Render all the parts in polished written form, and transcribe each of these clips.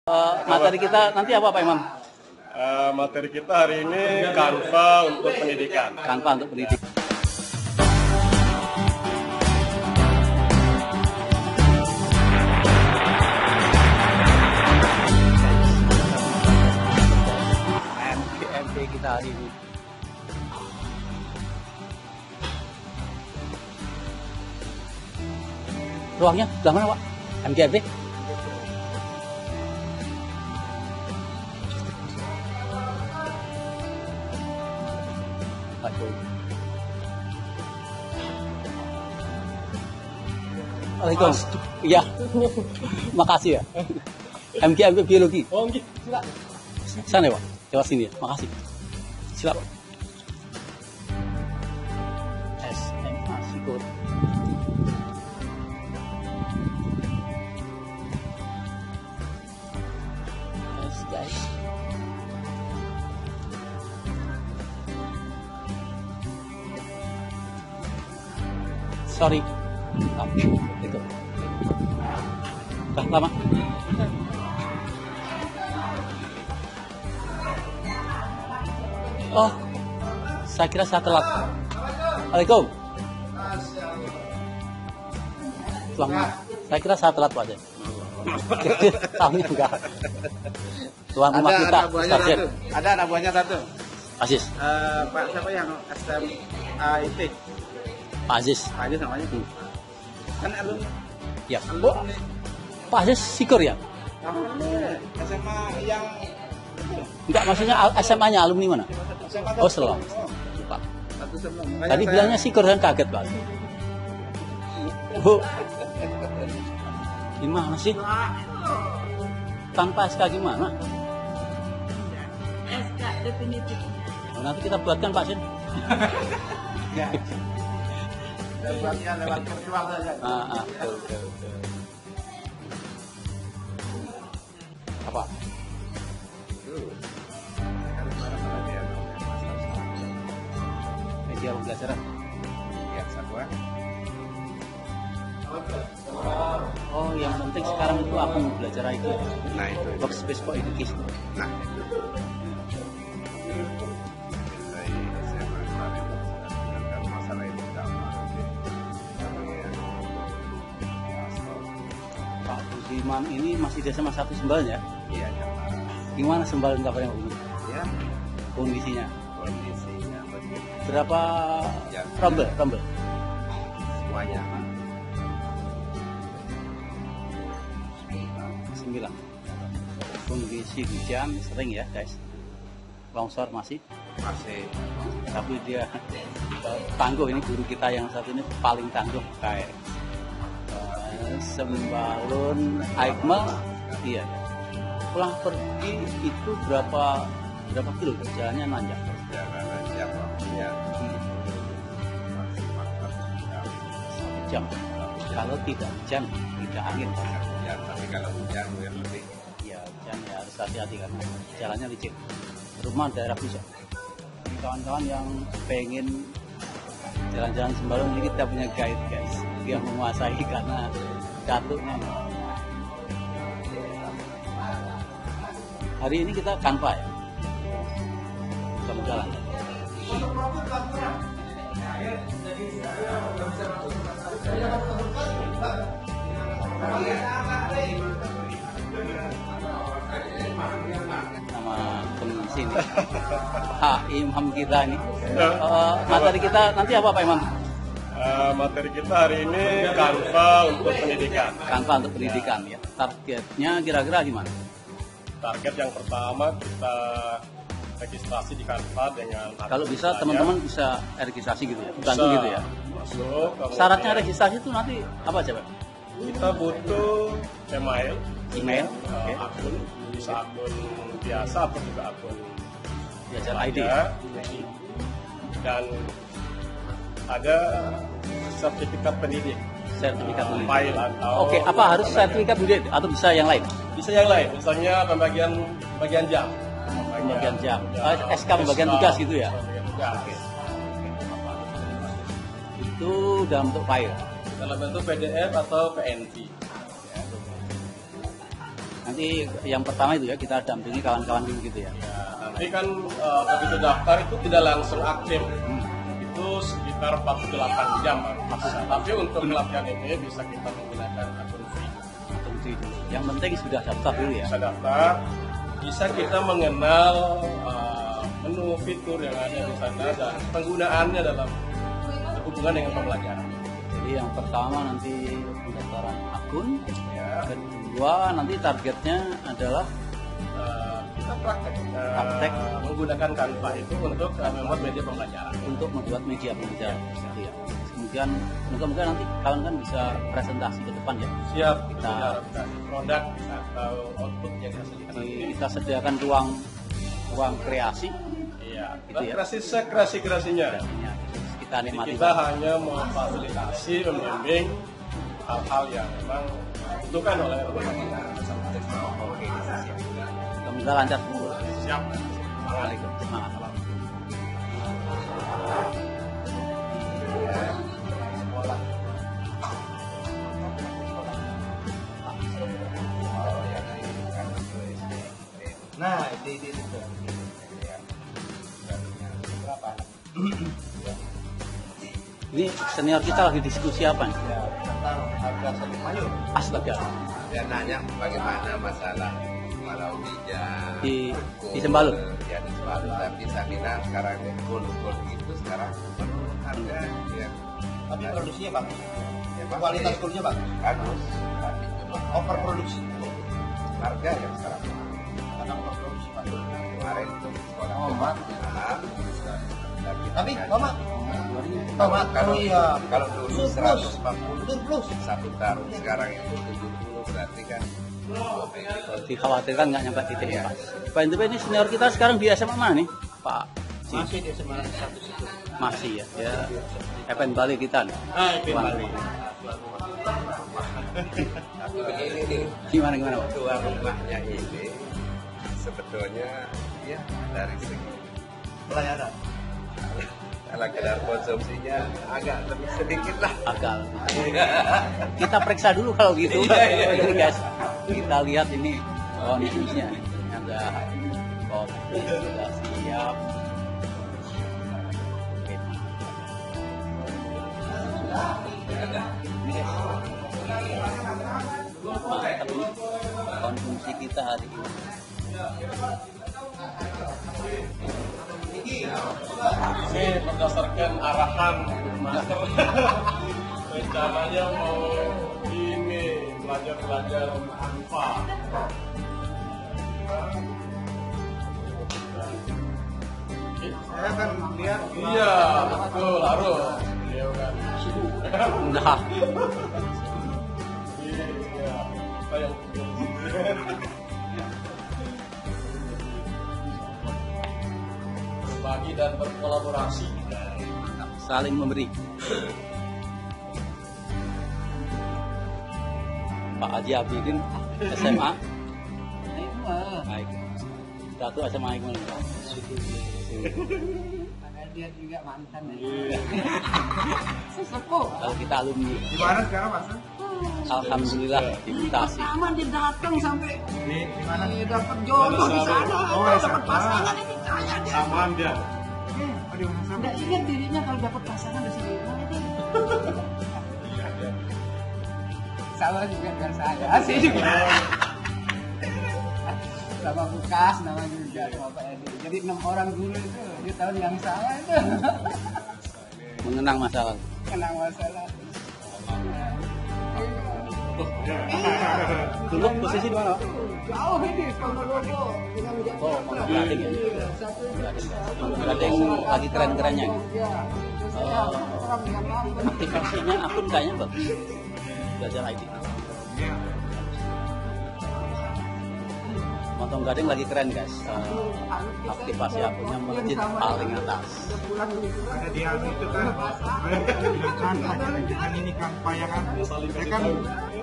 Materi kita nanti apa Pak Imam? Materi kita hari ini Canva untuk pendidikan. Canva untuk pendidikan. MGMP kita hari ini. Ruangnya sebelah mana Pak? MGMP? Waalaikumsalam. Iya. Makasih ya. MGMP biologi. Oh, silakan. Sana ya, Pak. Lewat sini ya. Makasih. Silakan. SMA Sikut. Yes, guys. Sorry. Itu. Udah lama. Oh, saya kira saya telat. Waalaikum. Saya kira saya telat Pak. Tahu enggak? Tuan rumah kita, Sarjen. Ada anak buahnya satu. Aziz. Pak siapa yang SMA IT? Pak Aziz. Pak Aziz namanya. Kan alumni. Ya. Oh, Pak Aziz Sikur ya? SMA yang Enggak, maksudnya SMA-nya alumni mana? SMA Oh, Selam. Lupa. satu sebelum. Tadi bilangnya Sikur dan kaget Pak. Bu, gimana sih? Tanpa SK gimana? SK definitif. Oh, nanti kita buatkan Pak Sin. Ya. Lewat virtual saja. Betul. Apa? Media pembelajaran. Ya, satuan. Oh, yang penting sekarang itu aku belajar IT. Nah, itu. Workspace for Education. Nah, itu. Pak Budiman ini masih di SMA 1 Sembalan ya? Iya, Gimana Sembalan kabarnya Pak? ya. Kondisinya? Kondisinya begitu. Berapa Ya. rumble? Semuanya. 9. Kondisi hujan sering ya guys. Longsor masih. Tapi dia tangguh, ini guru kita yang satu ini paling tangguh kayak Sembalun Aikmal. Iya. Pulang pergi itu berapa kilo jalannya nanjak? Ya. 1 jam. Kalau tidak hujan, tidak angin. Ya, tapi kalau hujan lebih. Ya hujan ya harus hati-hati karena jalannya licin. Rumah daerah pusat. Kawan-kawan yang pengen jalan-jalan Sembalun ini kita punya guide guys yang menguasai karena datuknya. Hari ini kita Canva ya. Kita jalan. Nama pengisi ini Pak Imam kita ini. Materi kita nanti apa Pak Imam? Materi kita hari ini Canva untuk pendidikan. Canva untuk pendidikan ya. Targetnya kira-kira gimana? Target yang pertama kita registrasi di Canva dengan Kalau bisa teman-teman bisa registrasi gitu ya, bantu Bisa gitu ya. masuk. Syaratnya registrasi itu nanti apa aja Pak? Kita butuh email, Oke. akun, bisa akun biasa atau juga akun Belajar ID. ya. Dan ada sertifikat pendidik, Sertifikat pendidik. file atau Oke, apa harus sertifikat pendidik atau bisa yang lain? Bisa yang lain, misalnya pembagian jam. Pembagian jam. SK pembagian tugas gitu ya. Pembagian tugas. Itu dalam bentuk file. Dalam bentuk PDF atau PNG. Nanti yang pertama itu ya kita dampingi kawan-kawan dulu gitu ya. Nanti kan begitu daftar itu tidak langsung aktif. Itu sekitar 48 jam. Tapi untuk pelatihan ini bisa kita menggunakan akun free. Yang penting sudah daftar dulu ya. Bisa daftar, bisa kita mengenal menu fitur yang ada di sana dan penggunaannya dalam hubungan dengan pembelajaran. Jadi yang pertama nanti pendaftaran akun, Ya. kedua nanti targetnya adalah Kita praktek menggunakan Canva itu untuk membuat media pembelajaran. untuk membuat media pembelajaran. Ya. Kemudian moga-moga nanti kawan kan bisa presentasi ke depan ya. Siap Kita- kita produk atau output yang dihasilkan nanti. Kita sediakan ruang kreasi. Iya, Gitu ya. kreasinya. Ya, kita Jadi nikmati. kita hanya memfasilitasi, membimbing hal-hal yang memang dibutuhkan oleh teman-teman. Oke, siap. Semoga lancar semua. Siap. Assalamualaikum. Semangat. Nah, itu. Berapa? Ini senior kita lagi diskusi apa nih? Ya, tentang harga seni payung. Astaga. Dia nanya bagaimana masalah walau bijak Di Sembalun? Ya di Sembalun, tapi saya bilang sekarang gold itu sekarang menurun harga ya. Tapi produksinya bagus. Ya, Kualitas goldnya bagus. bagus, tapi cuma Overproduksi. harga yang sekarang Karena overproduksi bagus. kemarin itu sekolah Oh, Mak. mahal. Tapi, Mama, Mama, kalau iya. kalau dulu Surplus. 140 Plus. satu karung, sekarang itu 70 berarti kan Dikhawatirkan nggak nyampe titik ya. Pak Intipe ini senior kita sekarang di SMA mana nih? Pak Ci? Masih di SMA 1 situ. Masih ya. Ya. Epen Bali kita nih. Itu Bali. tapi begini nih, Gimana Pak? dua rumahnya ini sebetulnya ya dari segi Pelayanan. kalau kadar konsumsinya agak lebih sedikit lah. Agak. Kita periksa dulu kalau gitu. Ini guys, kita lihat ini kondisinya. Ada kopi sudah siap. Oke. Mantap ini konsumsi kita hari ini. Ini berdasarkan arahan master. Rencananya mau ini belajar Canva. Saya kan lihat Iya, betul harus. Dia kan suhu. Nah, Iya, kita yang berbagi dan berkolaborasi. saling memberi. Pak Haji Abidin SMA. Baik. Satu SMA yang mana? Dia juga mantan ya. Iya. Sesepuh. Kalau kita alumni, di mana sekarang Mas? alhamdulillah dibutasi. Pertama dia datang sampai Di mana? dia dapat jodoh di sana. Oh, Dapat SMA. pasangan ini kaya dia. Aman dia. Aduh, Mas. Udah ingat dirinya kalau dapat pasangan di sini. Sama juga dengan saya. Asik juga. Sama Bukas, nama juga sama Pak Edi. Jadi 6 orang dulu itu di tahun yang sama itu. Mengenang masa lalu. Kenang masalah. Dulu posisi di mana? Jauh ini Ponorogo dengan Oh, Pondok Gading ya. satu Pondok Gading lagi keren-kerennya. ya. Saya orang yang mampu. Aktivasinya akun kayaknya bagus. Belajar IT. Montong Gading lagi keren guys. Aktivasi akunnya melejit paling atas. Ada di hal itu kan Kanva dengan ini Kanva ya kan saya kan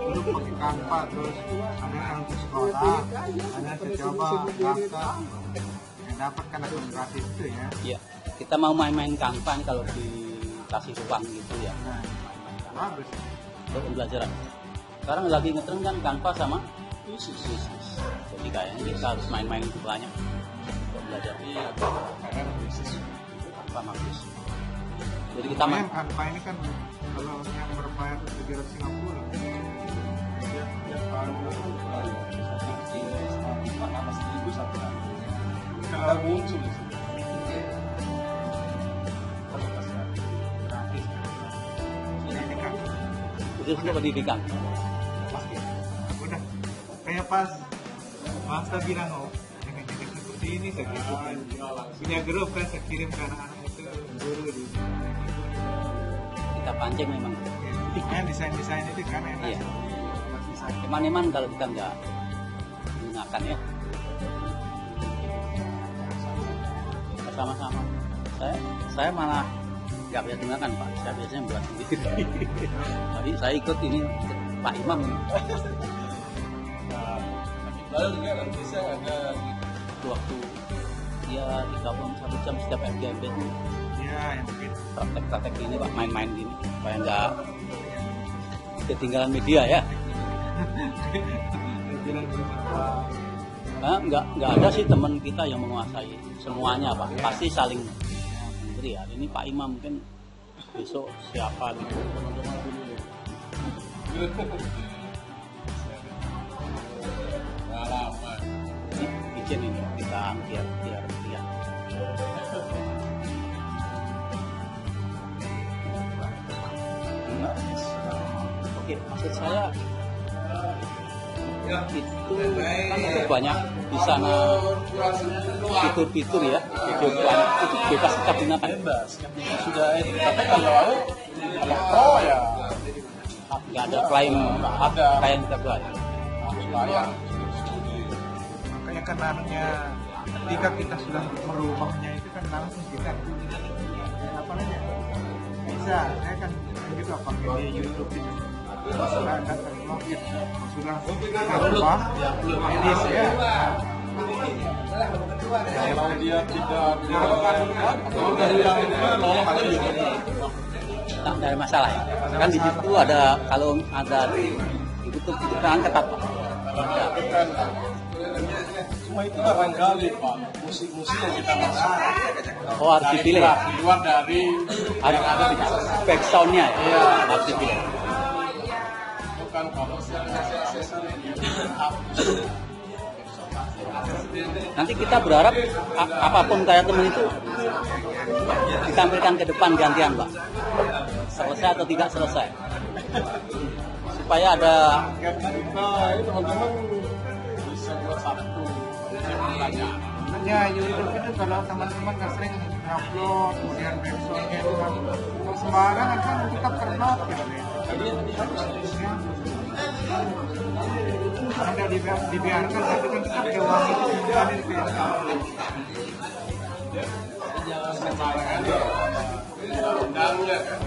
dulu pakai Kanva terus ada yang untuk sekolah ada saya coba daftar yang dapat kan akun gratis itu ya. Iya, kita mau main-main Canva nih kalau dikasih ruang gitu ya Bagus. untuk pembelajaran. Sekarang lagi ngetren kan Canva sama Yesus. Jadi kayaknya kita harus main-main lebih banyak untuk belajar apa Markus. Jadi kita main. Kanva ini kan kalau yang berbayar di Singapura. Kalau muncul Itu untuk pendidikan. Udah kayak pas masa bilang dengan jenis seperti ini saya gitu kan punya grup kan saya kirim ke anak-anak itu guru di Kita pancing memang. desain itu kan enak. Iya. Cuman kalau kita nggak menggunakan ya. Sama-sama. Saya malah nggak bisa gunakan Pak. Saya biasanya buat sendiri. Jadi saya ikut ini Pak Imam ini. lalu juga nanti saya ada Waktu dia 31 jam setiap FGMB itu Iya, yang begitu. praktek-praktek ini Pak, main-main gini supaya nggak ketinggalan media ya. Nggak ada sih teman kita yang menguasai semuanya Pak, pasti saling memberi ya. Ini Pak Imam mungkin besok siapa gitu. pengalaman. Ini bikin ini kita biar. Oke, maksud saya itu banyak di sana fitur-fitur ya, video banyak itu bebas kita gunakan. Bebas, sudah itu. Tapi kalau pro ya Nggak ada klaim yang kita buat. harus bayar. Makanya kan namanya ketika kita sudah merubahnya itu kan langsung kita apa namanya bisa saya kan juga pakai di YouTube itu sudah ada terblokir sudah kita rubah edit ya Kalau dia tidak dilakukan atau dari yang tolong aja juga. Nggak ada masalah ya. Kan di situ ada kalau ada di YouTube itu kan ketat Pak. Kan cuma itu barangkali Pak musik-musik yang kita masuk Oh harus dipilih ya. di luar dari Harus ada back soundnya ya. Harus dipilih. bukan kalau Nanti kita berharap apapun kayak teman itu ditampilkan ke depan gantian Pak. Selesai atau tidak selesai. Supaya ada kita ini teman-teman bisa buat satu pelajaran. ya YouTube itu kalau teman-teman nggak sering upload kemudian backsoundnya itu kan sembarangan kan tetap terblokir ada dibiarkan tapi kan tetap di uang itu mengalir ke yang Jangan sembarangan ya. Undang-undangnya kan.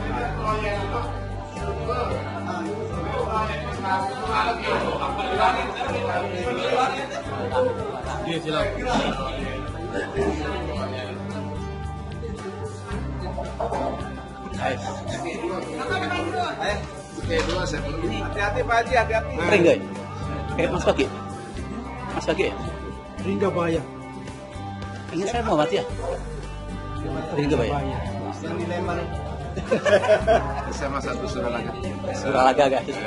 Dia silakan. Hati-hati Pak Haji, hati-hati. kering guys. Mas Pagi. Mas Pagi ya? Ringga bayar Ini saya mau mati ya? Ringga Pak ya? SMA 1 Suralaga. Suralaga guys.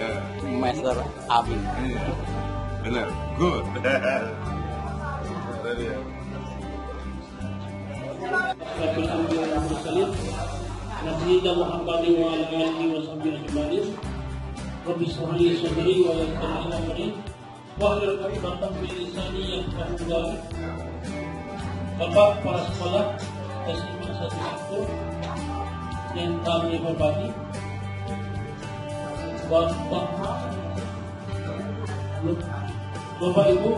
Master Abin. Benar. Good. نبينا محمد وعلى آله وصحبه أجمعين رب اشرح لي صدري ويسر لي أمري واحلل عقدة من لساني يفقهوا قولي. Bapak para sekolah SMA 1 yang kami hormati, Bapak Ibu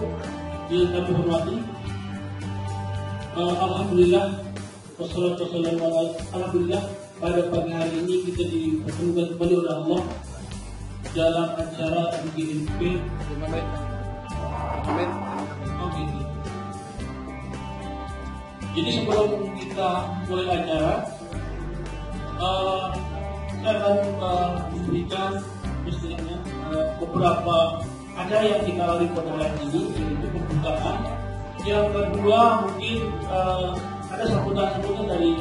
yang kami hormati, alhamdulillah wassalatu wassalamu ala alhamdulillah pada pagi hari ini kita dipertemukan kembali oleh Allah dalam acara MGMP. Jadi sebelum kita mulai acara, saya akan memberikan istilahnya beberapa acara yang kita lalui pada hari ini, yaitu pembukaan. Yang kedua mungkin ada sambutan-sambutan dari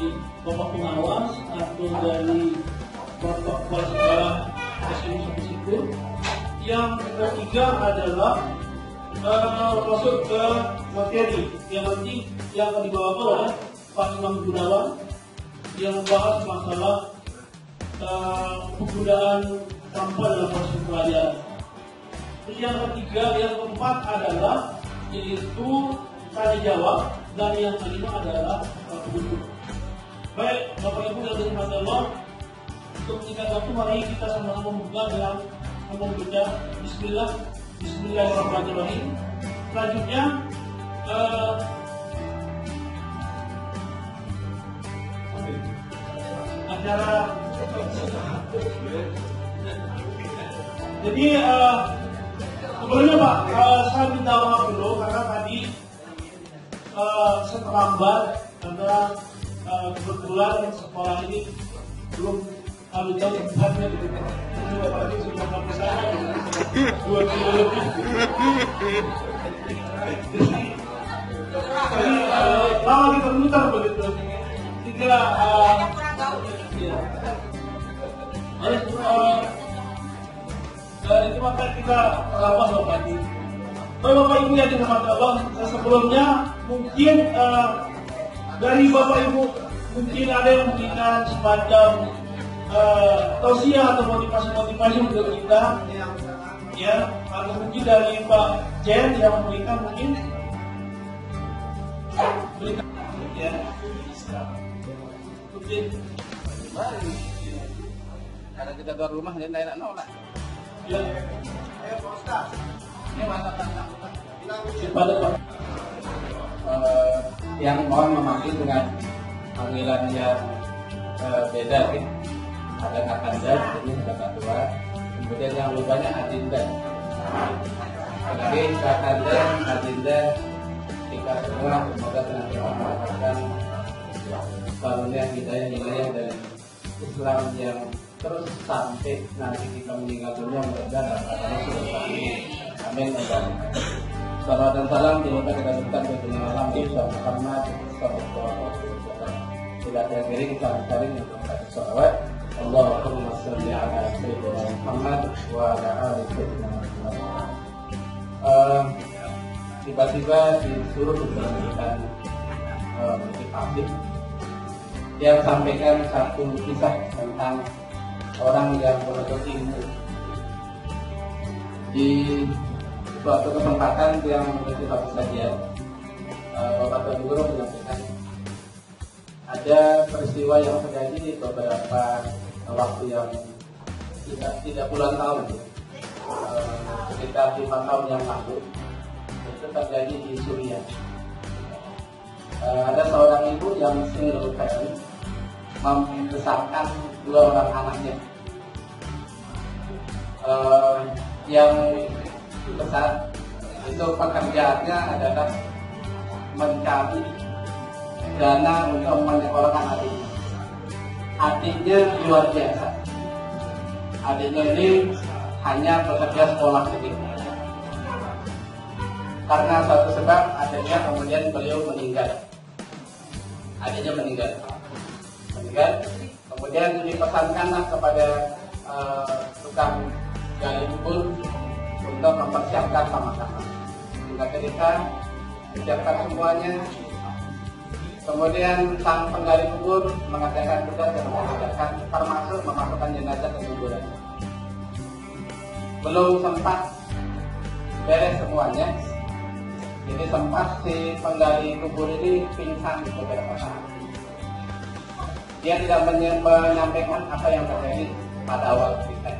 Bapak Pengawas atau dari Bapak Kepala Sekolah SMK Sikur. Yang ketiga adalah masuk ke materi yang nanti yang akan dibawakan oleh Pak Imam Gunawan yang membahas masalah penggunaan sampah dalam proses pelajaran. Terus yang ketiga, yang keempat adalah yaitu tanya jawab, dan yang kelima adalah penutup. Baik, Bapak Ibu yang dirahmati Allah, untuk singkat waktu mari kita sama-sama membuka dengan membaca Bismillahirrahmanirrahim. Selanjutnya acara. Jadi sebelumnya Pak, saya minta maaf dulu karena tadi saya terlambat karena kebetulan sekolah ini belum kami tahu tempatnya di apalagi sudah sampai sana 2 kilo lebih. Jadi lama kita mutar begitu. Sehingga itu maka kita rapat Bapak Ibu. Bapak Ibu yang dirahmati Allah, sebelumnya mungkin dari Bapak Ibu mungkin ada yang memberikan semacam tausiah atau motivasi untuk kita, ya, atau mungkin dari Pak Jen yang memberikan mungkin berikan, ya. Mungkin Kalau kita keluar rumah dia tidak nolak. ya. Ini masa Pada Pak. yang mohon memanggil dengan panggilan yang beda, ya. Ada Kakanda, ini ada Kak Tua, kemudian yang lebih banyak Adinda. Oke, Kakanda, Adinda, kita semua semoga senantiasa mendapatkan karunia hidayah dari Islam yang terus sampai nanti kita meninggal dunia, mudah-mudahan amin. Salam dan salam diminta kita berikan kepada Nabi Muhammad sallallahu alaihi wasallam. Tidak ada kiri kita mencari untuk membaca salawat. Allahumma sholli ala sayyidina Muhammad wa ala ali sayyidina Muhammad. Tiba-tiba disuruh memberikan motivasi. Dia sampaikan satu kisah tentang orang yang menuntut ilmu. Di suatu kesempatan yang memiliki satu kajian, Bapak Tuan Guru menyampaikan ada peristiwa yang terjadi beberapa waktu yang tidak puluhan tahun, sekitar 5 tahun yang lalu, itu terjadi di Suriah. Ada seorang ibu yang single parent membesarkan 2 orang anaknya. Yang besar itu pekerjaannya adalah mencari dana untuk menyekolahkan adiknya. Adiknya luar biasa. Adiknya ini hanya bekerja sekolah sedikit. Karena suatu sebab adiknya kemudian beliau meninggal. Adiknya meninggal. Kemudian dipesankanlah kepada tukang gali kubur untuk mempersiapkan pemakaman. Hingga ketika disiapkan semuanya, kemudian sang penggali kubur mengadakan tugas yang mengerjakan, termasuk memasukkan jenazah ke kuburan. Belum sempat beres semuanya, jadi sempat si penggali kubur ini pingsan beberapa saat. Dia tidak menyampaikan apa yang terjadi pada awal cerita.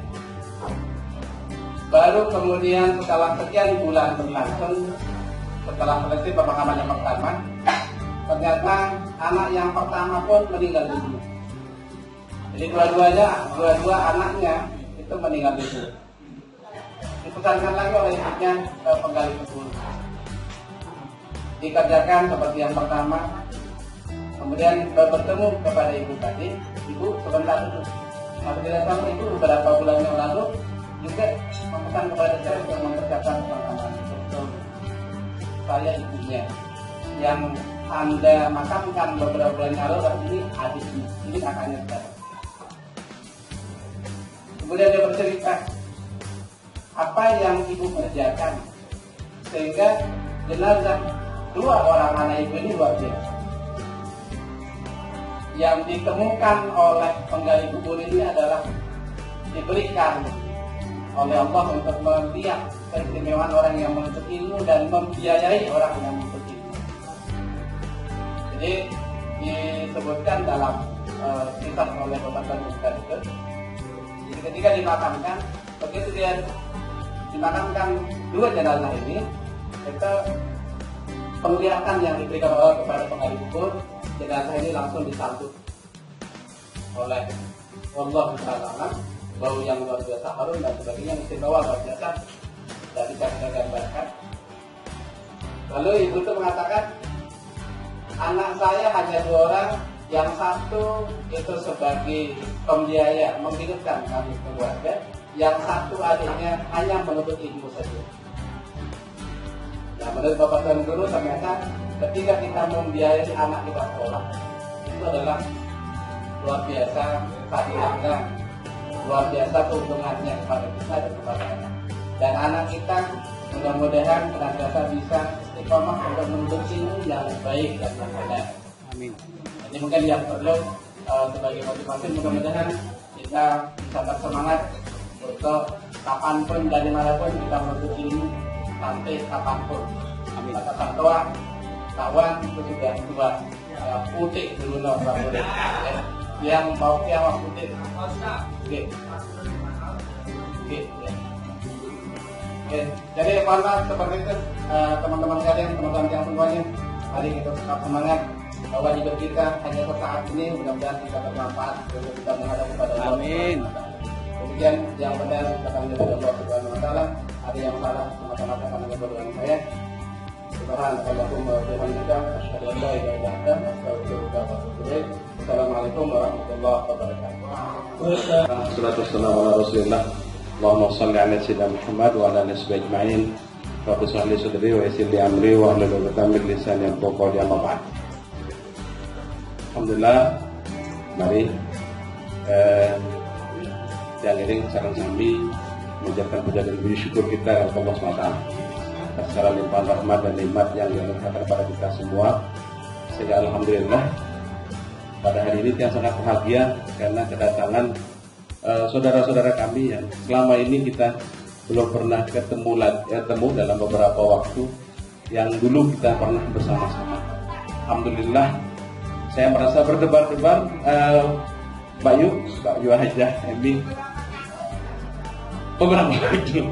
Baru kemudian setelah sekian bulan berlangsung, setelah selesai pemakaman yang pertama, ternyata anak yang pertama pun meninggal dunia. Jadi dua anaknya itu meninggal dunia. Dipesankan lagi oleh ibunya ke penggali kubur. Dikerjakan seperti yang pertama. Kemudian bertemu kepada ibu tadi. Ibu sebentar dulu. Masih tidak tahu itu beberapa bulan yang lalu juga memesan kepada saya untuk mempersiapkan pemakaman untuk saya ibunya yang Anda makamkan beberapa bulan lalu, dan ini adiknya, ini kakaknya saya. Kemudian dia bercerita apa yang ibu kerjakan sehingga jenazah dua orang anak ibu ini luar biasa. Yang ditemukan oleh penggali kubur ini adalah diberikan oleh Allah untuk melihat keistimewaan orang yang menuntut ilmu dan membiayai orang yang menuntut ilmu. Jadi disebutkan dalam kisah oleh Bapak Tanjung itu, jadi ketika dimakamkan, begitu dia dimakamkan dua jenazah ini, itu penglihatan yang diberikan Allah kepada penggali kubur, jenazah ini langsung disambut oleh Allah Ta'ala, bau yang luar biasa harum dan sebagainya, istimewa luar biasa, dan bisa kita gambarkan. Lalu ibu itu mengatakan, anak saya hanya dua orang, yang satu itu sebagai pembiaya menghidupkan kami keluarga, yang satu adiknya hanya menuntut ilmu saja. Nah, menurut Bapak dan Guru ternyata ketika kita membiayai anak kita sekolah, itu adalah luar biasa keadilannya, luar biasa keuntungannya kepada kita dan kepada anak. Dan anak kita mudah-mudahan senantiasa bisa istiqomah untuk menuntut ilmu yang baik dan yang benar. Amin. Ini mungkin yang perlu sebagai motivasi, mudah-mudahan kita bisa bersemangat untuk kapanpun dari manapun kita menuntut ilmu sampai kapanpun. Amin. Kata tua, kawan itu sudah tua, putih dulu loh, yang mau yang putih, oke. Jadi mohon maaf seperti itu teman-teman sekalian, teman-teman yang semuanya, mari kita tetap semangat bahwa hidup kita hanya sesaat ini, mudah-mudahan kita bermanfaat untuk kita menghadap kepada Allah. Amin. Kemudian yang benar datang dari Allah Subhanahu Wa Taala, ada yang salah semata-mata karena kebodohan saya. Subhanallahumma wa bihamdika, asyhadu an la ilaha illa anta, astaghfiruka wa atubu ilaik. Assalamualaikum warahmatullahi wabarakatuh. Wassalatu wassalamu ala Rasulillah. Allahumma shalli ala sayyidina Muhammad wa ala alihi ajma'in. Rabbi shrah li sadri wa yassir li amri wa hlul 'uqdatam min lisani yafqahu qawli, amma ba'd. Alhamdulillah, mari yang iring sareng sami mengucapkan puja dan puji syukur kita kepada Allah SWT atas segala limpahan rahmat dan nikmat yang dilimpahkan kepada kita semua. Sehingga alhamdulillah pada hari ini kita sangat bahagia karena kedatangan saudara-saudara kami yang selama ini kita belum pernah ketemu dalam beberapa waktu yang dulu kita pernah bersama-sama. Alhamdulillah, saya merasa berdebar-debar, Mbak Yu Hajah Emi beberapa waktu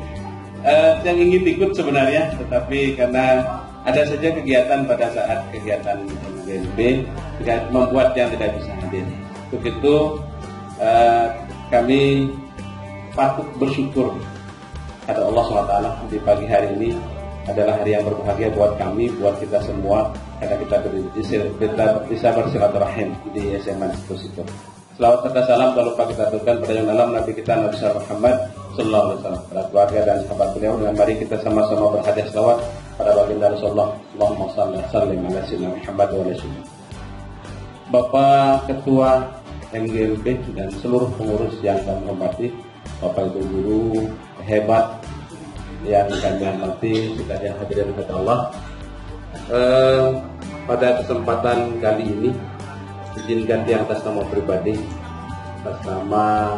yang ingin ikut sebenarnya, tetapi karena ada saja kegiatan pada saat kegiatan BNP membuat yang tidak bisa hadir. Untuk itu kami patut bersyukur kepada Allah SWT di pagi hari ini adalah hari yang berbahagia buat kami, buat kita semua, karena kita bisa bersilaturahim di SMA Situ. Selawat serta salam tak lupa kita aturkan pada yang dalam Nabi kita Nabi Muhammad Sallallahu Alaihi Wasallam, pada keluarga dan sahabat beliau. Dan mari kita sama-sama berhadiah selawat pada baginda Rasulullah. Allahumma shalli ala sayyidina Muhammad wa ala alihi. Bapak Ketua MGMP dan seluruh pengurus yang kami hormati, Bapak Ibu guru hebat yang kami hormati, kita yang hadirin kepada Allah. Pada kesempatan kali ini izinkan di atas nama pribadi, atas nama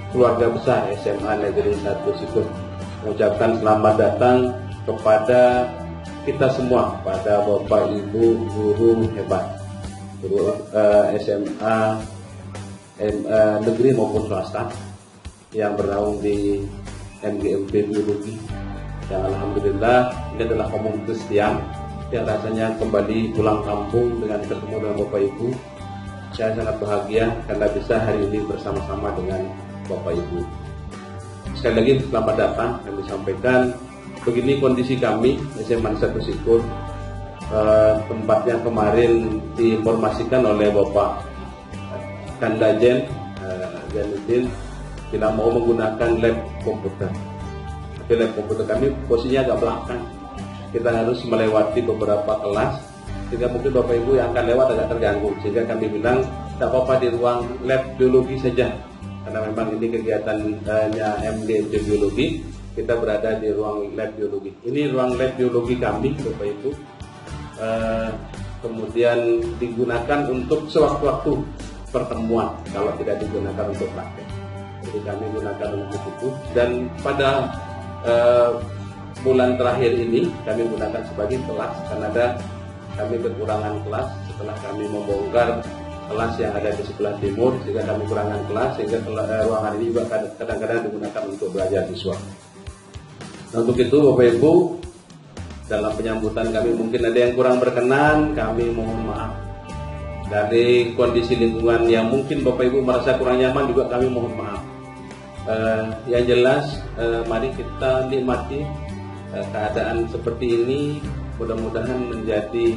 keluarga besar SMA Negeri 1 Situ, mengucapkan selamat datang kepada kita semua, pada Bapak Ibu guru hebat, guru SMA negeri maupun swasta yang bernaung di MGMP Biologi. Dan alhamdulillah ini adalah komunitas yang rasanya kembali pulang kampung dengan ketemu dengan Bapak Ibu. Saya sangat bahagia karena bisa hari ini bersama-sama dengan Bapak Ibu. Sekali lagi selamat datang, kami sampaikan begini kondisi kami SMA 1 Sikur. Tempatnya kemarin diinformasikan oleh Bapak Kandajen Januddin bila mau menggunakan lab komputer. Tapi lab komputer kami posisinya agak belakang. Kita harus melewati beberapa kelas, sehingga mungkin Bapak Ibu yang akan lewat agak terganggu. Sehingga kami bilang tidak apa-apa di ruang lab biologi saja, karena memang ini kegiatannya MGMP biologi. Kita berada di ruang lab biologi. Ini ruang lab biologi kami, Bapak Ibu. Kemudian digunakan untuk sewaktu-waktu pertemuan kalau tidak digunakan untuk praktek. Jadi kami gunakan untuk itu. Dan pada bulan terakhir ini kami gunakan sebagai kelas, karena kami kekurangan kelas setelah kami membongkar kelas yang ada di sebelah timur, sehingga kami kekurangan kelas, sehingga ruangan ini juga kadang-kadang digunakan untuk belajar siswa. Nah, untuk itu Bapak Ibu, dalam penyambutan kami mungkin ada yang kurang berkenan, kami mohon maaf. Dari kondisi lingkungan yang mungkin Bapak Ibu merasa kurang nyaman juga kami mohon maaf. Yang jelas mari kita nikmati keadaan seperti ini, mudah-mudahan menjadi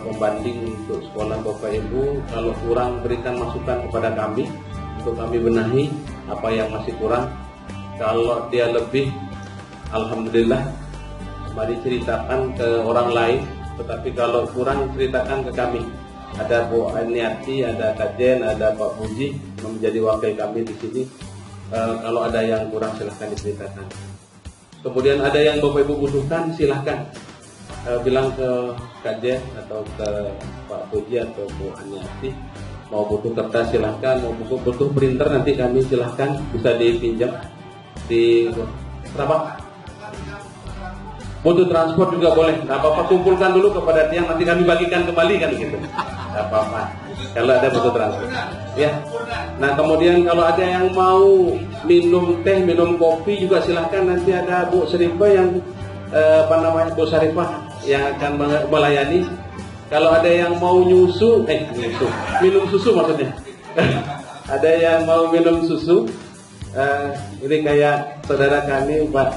pembanding untuk sekolah Bapak Ibu. Kalau kurang, berikan masukan kepada kami untuk kami benahi apa yang masih kurang. Kalau dia lebih, alhamdulillah, mari ceritakan ke orang lain. Tetapi kalau kurang, ceritakan ke kami. Ada Bu Aniati, ada Kak Jen, ada Pak Puji menjadi wakil kami di sini. Kalau ada yang kurang, silahkan diceritakan. Kemudian ada yang Bapak Ibu butuhkan, silahkan bilang ke Kak Jen atau ke Pak Puji atau Bu Aniati. Mau butuh kertas silahkan, mau butuh printer nanti kami silahkan, bisa dipinjam di berapa? Butuh transport juga boleh, nggak apa-apa, kumpulkan dulu kepada tiang, nanti kami bagikan kembali kan gitu, nggak apa-apa. Kalau ada butuh transport, ya. Nah kemudian kalau ada yang mau minum teh, minum kopi juga silahkan, nanti ada Bu Sarifah yang Bu Sarifah yang akan melayani. Kalau ada yang mau minum susu maksudnya. Ada yang mau minum susu, ini kayak saudara kami Pak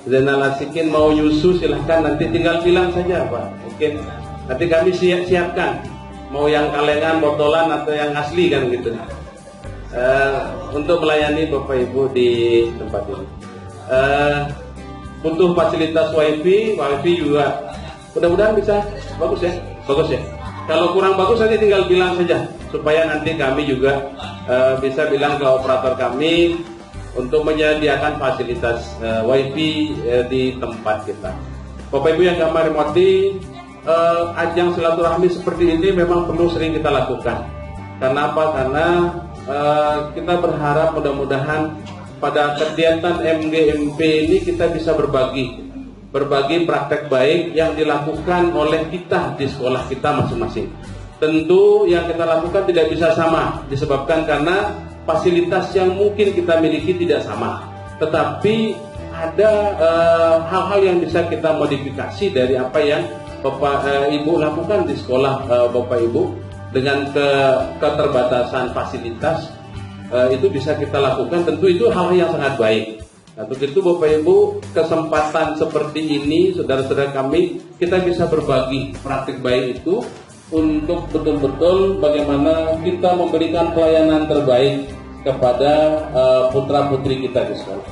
Zainal Asikin mau nyusu, silahkan nanti tinggal bilang saja Pak. Mungkin nanti kami siapkan mau yang kalengan, botolan atau yang asli kan gitu. Untuk melayani Bapak Ibu di tempat ini. Butuh fasilitas wifi juga. Mudah-mudahan bisa bagus ya. Kalau kurang bagus nanti tinggal bilang saja supaya nanti kami juga bisa bilang ke operator kami untuk menyediakan fasilitas wifi di tempat kita. Bapak Ibu yang kami hormati, ajang silaturahmi seperti ini memang perlu sering kita lakukan. Karena apa? Karena kita berharap mudah-mudahan pada kegiatan MGMP ini kita bisa berbagi praktek baik yang dilakukan oleh kita di sekolah kita masing-masing. Tentu yang kita lakukan tidak bisa sama, disebabkan karena fasilitas yang mungkin kita miliki tidak sama. Tetapi ada hal-hal yang bisa kita modifikasi dari apa yang Bapak Ibu lakukan di sekolah Bapak Ibu. Dengan keterbatasan fasilitas itu bisa kita lakukan, tentu itu hal yang sangat baik. Nah, untuk itu Bapak Ibu, kesempatan seperti ini saudara-saudara kami, kita bisa berbagi praktik baik itu untuk betul-betul bagaimana kita memberikan pelayanan terbaik kepada putra-putri kita di sekolah.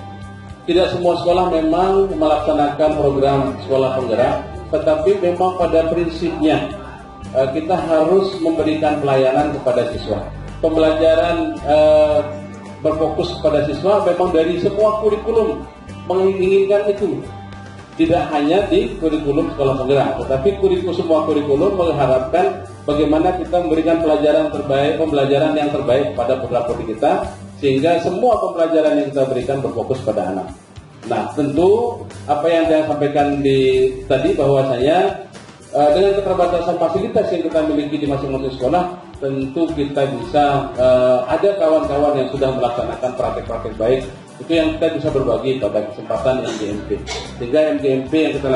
Tidak semua sekolah memang melaksanakan program sekolah penggerak, tetapi memang pada prinsipnya kita harus memberikan pelayanan kepada siswa. Pembelajaran berfokus kepada siswa memang dari semua kurikulum menginginkan itu. Tidak hanya di kurikulum sekolah penggerak, tetapi semua kurikulum mengharapkan bagaimana kita memberikan pembelajaran yang terbaik pada putra-putri kita, sehingga semua pembelajaran yang kita berikan berfokus pada anak. Nah, tentu apa yang saya sampaikan tadi bahwasanya dengan keterbatasan fasilitas yang kita miliki di masing-masing sekolah, tentu kita bisa ada kawan-kawan yang sudah melaksanakan praktek-praktek baik, itu yang kita bisa berbagi pada kesempatan MGMP. Sehingga MGMP yang kita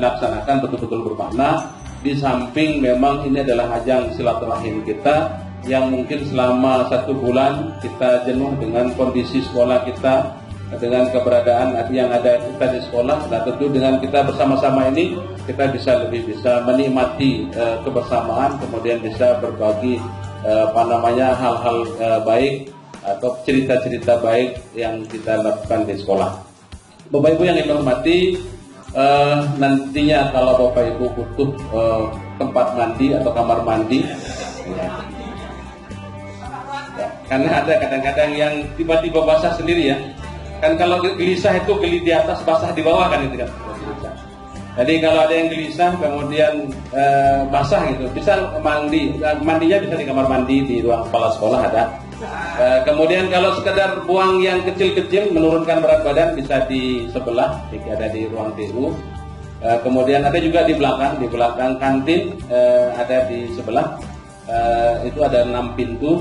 laksanakan betul-betul bermakna. Di samping memang ini adalah ajang silaturahim kita yang mungkin selama 1 bulan kita jenuh dengan kondisi sekolah kita, dengan keberadaan yang ada kita di sekolah. Nah, tentu dengan kita bersama-sama ini kita lebih bisa menikmati kebersamaan, kemudian bisa berbagi hal-hal baik atau cerita-cerita baik yang kita lakukan di sekolah. Bapak Ibu yang saya hormati, nantinya kalau Bapak Ibu butuh tempat mandi atau kamar mandi, ya. Karena ada kadang-kadang yang tiba-tiba basah sendiri ya. Kan kalau gelisah itu geli di atas, basah di bawah kan itu kan. Jadi kalau ada yang gelisah kemudian basah gitu, bisa mandi, mandinya bisa di kamar mandi di ruang kepala sekolah ada. Kemudian kalau sekedar buang yang kecil-kecil menurunkan berat badan bisa di sebelah, ada di ruang TU. Kemudian ada juga di belakang kantin, ada di sebelah. Itu ada 6 pintu.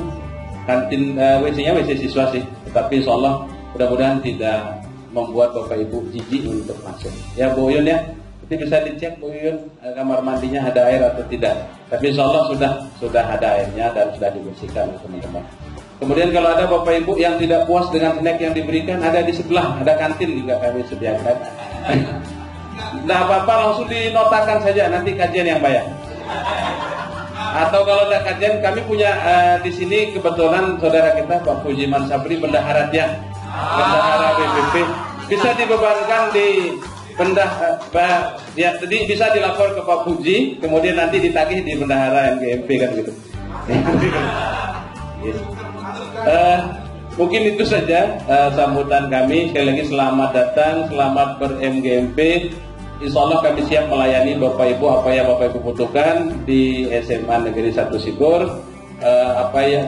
Kantin WC-nya WC siswa sih, tetapi insyaallah mudah-mudahan tidak membuat Bapak Ibu jijik untuk masuk. Ya Bu Yun ya, nanti bisa dicek Bu Yun kamar mandinya ada air atau tidak. Tapi insyaallah sudah ada airnya dan sudah dibersihkan teman-teman. Kemudian kalau ada Bapak Ibu yang tidak puas dengan snack yang diberikan, ada di sebelah, ada kantin juga kami sediakan. Nah apa-apa langsung dinotakan saja, nanti kajian yang bayar. Atau kalau ada kajian, kami punya di sini kebetulan saudara kita Pak Pujiman Sabri bendahara dia, bendahara BPP, bisa dibebankan di ya, jadi bisa dilapor ke Pak Puji, kemudian nanti ditagih di bendahara MGMP kan gitu. Mungkin itu saja sambutan kami. Sekali lagi selamat datang, selamat ber-MGMP. Insya Allah kami siap melayani Bapak Ibu apa yang Bapak Ibu butuhkan di SMA Negeri 1 Sikur.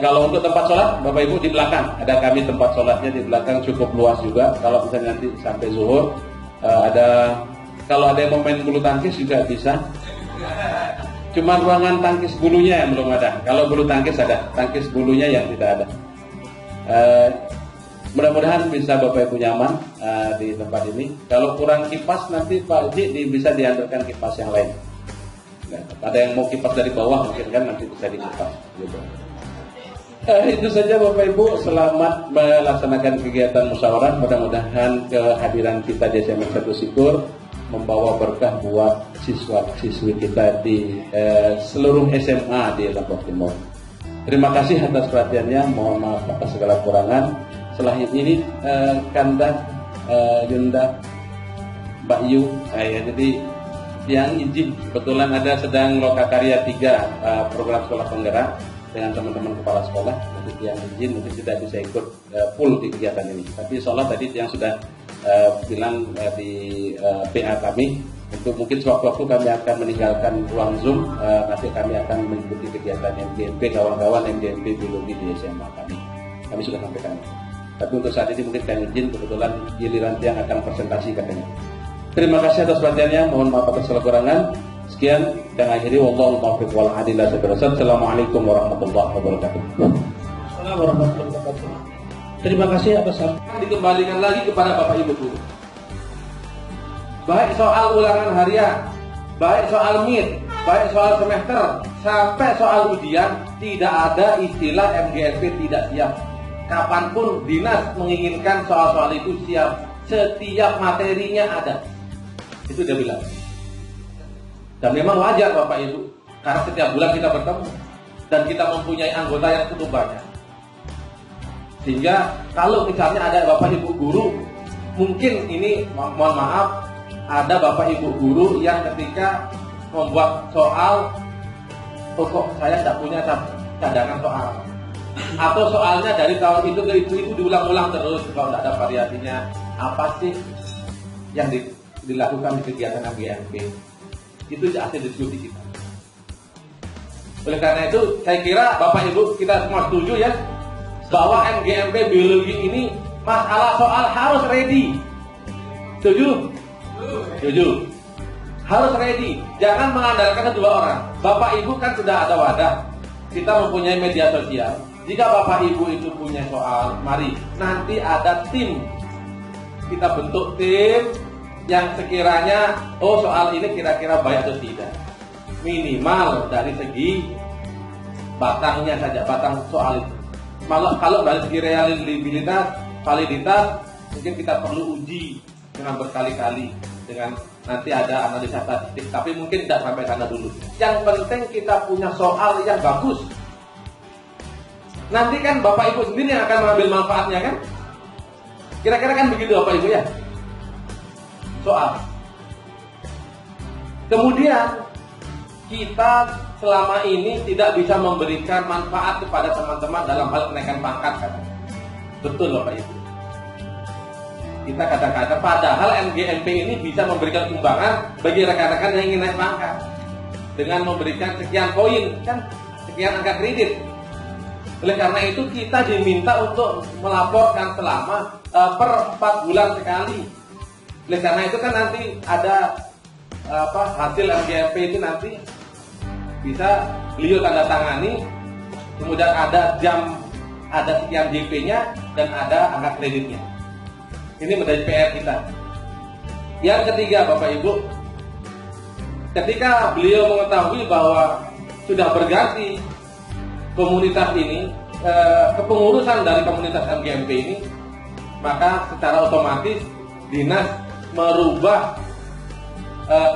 Kalau untuk tempat sholat Bapak Ibu di belakang, ada kami tempat sholatnya di belakang cukup luas juga. Kalau misalnya nanti sampai zuhur, kalau ada yang mau main bulu tangkis juga bisa. Cuma ruangan tangkis bulunya yang belum ada. Kalau bulu tangkis ada, tangkis bulunya yang tidak ada. Mudah-mudahan bisa Bapak Ibu nyaman di tempat ini. Kalau kurang kipas nanti Pak Haji bisa diantarkan kipas yang lain. Nah, ada yang mau kipas dari bawah mungkin kan nanti bisa dikipas. Gitu. Itu saja Bapak Ibu. Selamat melaksanakan kegiatan musyawarah. Mudah-mudahan kehadiran kita di SMA 1 Sikur membawa berkah buat siswa-siswi kita di seluruh SMA di Lombok Timur. Terima kasih atas perhatiannya. Mohon maaf atas segala kurangan. Setelah ini Kanda, Yunda, Mbak Yu, ya, jadi yang izin kebetulan ada sedang lokakarya 3 program sekolah penggerak dengan teman-teman kepala sekolah. Jadi yang izin mungkin tidak bisa ikut full di kegiatan ini. Tapi insyaallah tadi yang sudah bilang di PA kami untuk mungkin sewaktu-waktu kami akan meninggalkan ruang Zoom, nanti kami akan mengikuti kegiatan MGMP, kawan-kawan MGMP biologi di SMA kami. Kami sudah sampaikan. Tapi untuk saat ini mungkin kami izin, kebetulan giliran yang akan presentasi katanya. Terima kasih atas perhatiannya. Mohon maaf atas segala kurangan. Sekian dan akhiri wallahu taufiq wal hidayah. Assalamualaikum warahmatullahi wabarakatuh. Assalamualaikum warahmatullahi wabarakatuh. Terima kasih atas Dikembalikan lagi kepada Bapak Ibu guru. Baik soal ulangan harian, baik soal MIT, baik soal semester, sampai soal ujian, tidak ada istilah MGMP tidak siap. Kapanpun dinas menginginkan soal-soal itu siap, setiap materinya ada. Itu dia bilang. Dan memang wajar Bapak Ibu, karena setiap bulan kita bertemu dan kita mempunyai anggota yang cukup banyak. Sehingga kalau misalnya ada Bapak Ibu guru, mungkin ini mohon maaf, ada Bapak Ibu guru yang ketika membuat soal, kok saya tidak punya cadangan soal. Atau soalnya dari tahun itu ke itu diulang-ulang terus, kalau tidak ada variasinya. Apa sih yang dilakukan di kegiatan MGMP? Itu hasil diskusi kita. Oleh karena itu, saya kira Bapak Ibu kita semua setuju ya, bahwa MGMP biologi ini masalah soal harus ready. Setuju? Setuju. Harus ready. Jangan mengandalkan 2 orang. Bapak Ibu kan sudah ada wadah. Kita mempunyai media sosial. Jika Bapak Ibu itu punya soal, mari nanti ada tim. Kita bentuk tim yang sekiranya soal ini kira-kira baik atau tidak. Minimal dari segi batangnya saja, batang soal itu. Kalau dari segi reliabilitas, validitas, mungkin kita perlu uji dengan berkali-kali, dengan nanti ada analisa statistik. Tapi mungkin tidak sampai sana dulu. Yang penting kita punya soal yang bagus. nanti kan Bapak Ibu sendiri yang akan mengambil manfaatnya kan? Kira-kira kan begitu Bapak Ibu ya? Soal. Kemudian kita selama ini tidak bisa memberikan manfaat kepada teman-teman dalam hal kenaikan pangkat kan? Betul Bapak Ibu. Kita kata-kata padahal MGMP ini bisa memberikan sumbangan bagi rekan-rekan yang ingin naik pangkat dengan memberikan sekian poin kan, sekian angka kredit. Oleh karena itu kita diminta untuk melaporkan selama per 4 bulan sekali. Oleh karena itu kan nanti ada hasil MGMP itu nanti bisa beliau tanda tangani, kemudian ada jam, ada sekian JP-nya dan ada angka kreditnya. Ini menjadi PR kita. Yang ketiga Bapak Ibu, ketika beliau mengetahui bahwa sudah berganti komunitas ini, kepengurusan dari komunitas MGMP ini, maka secara otomatis dinas merubah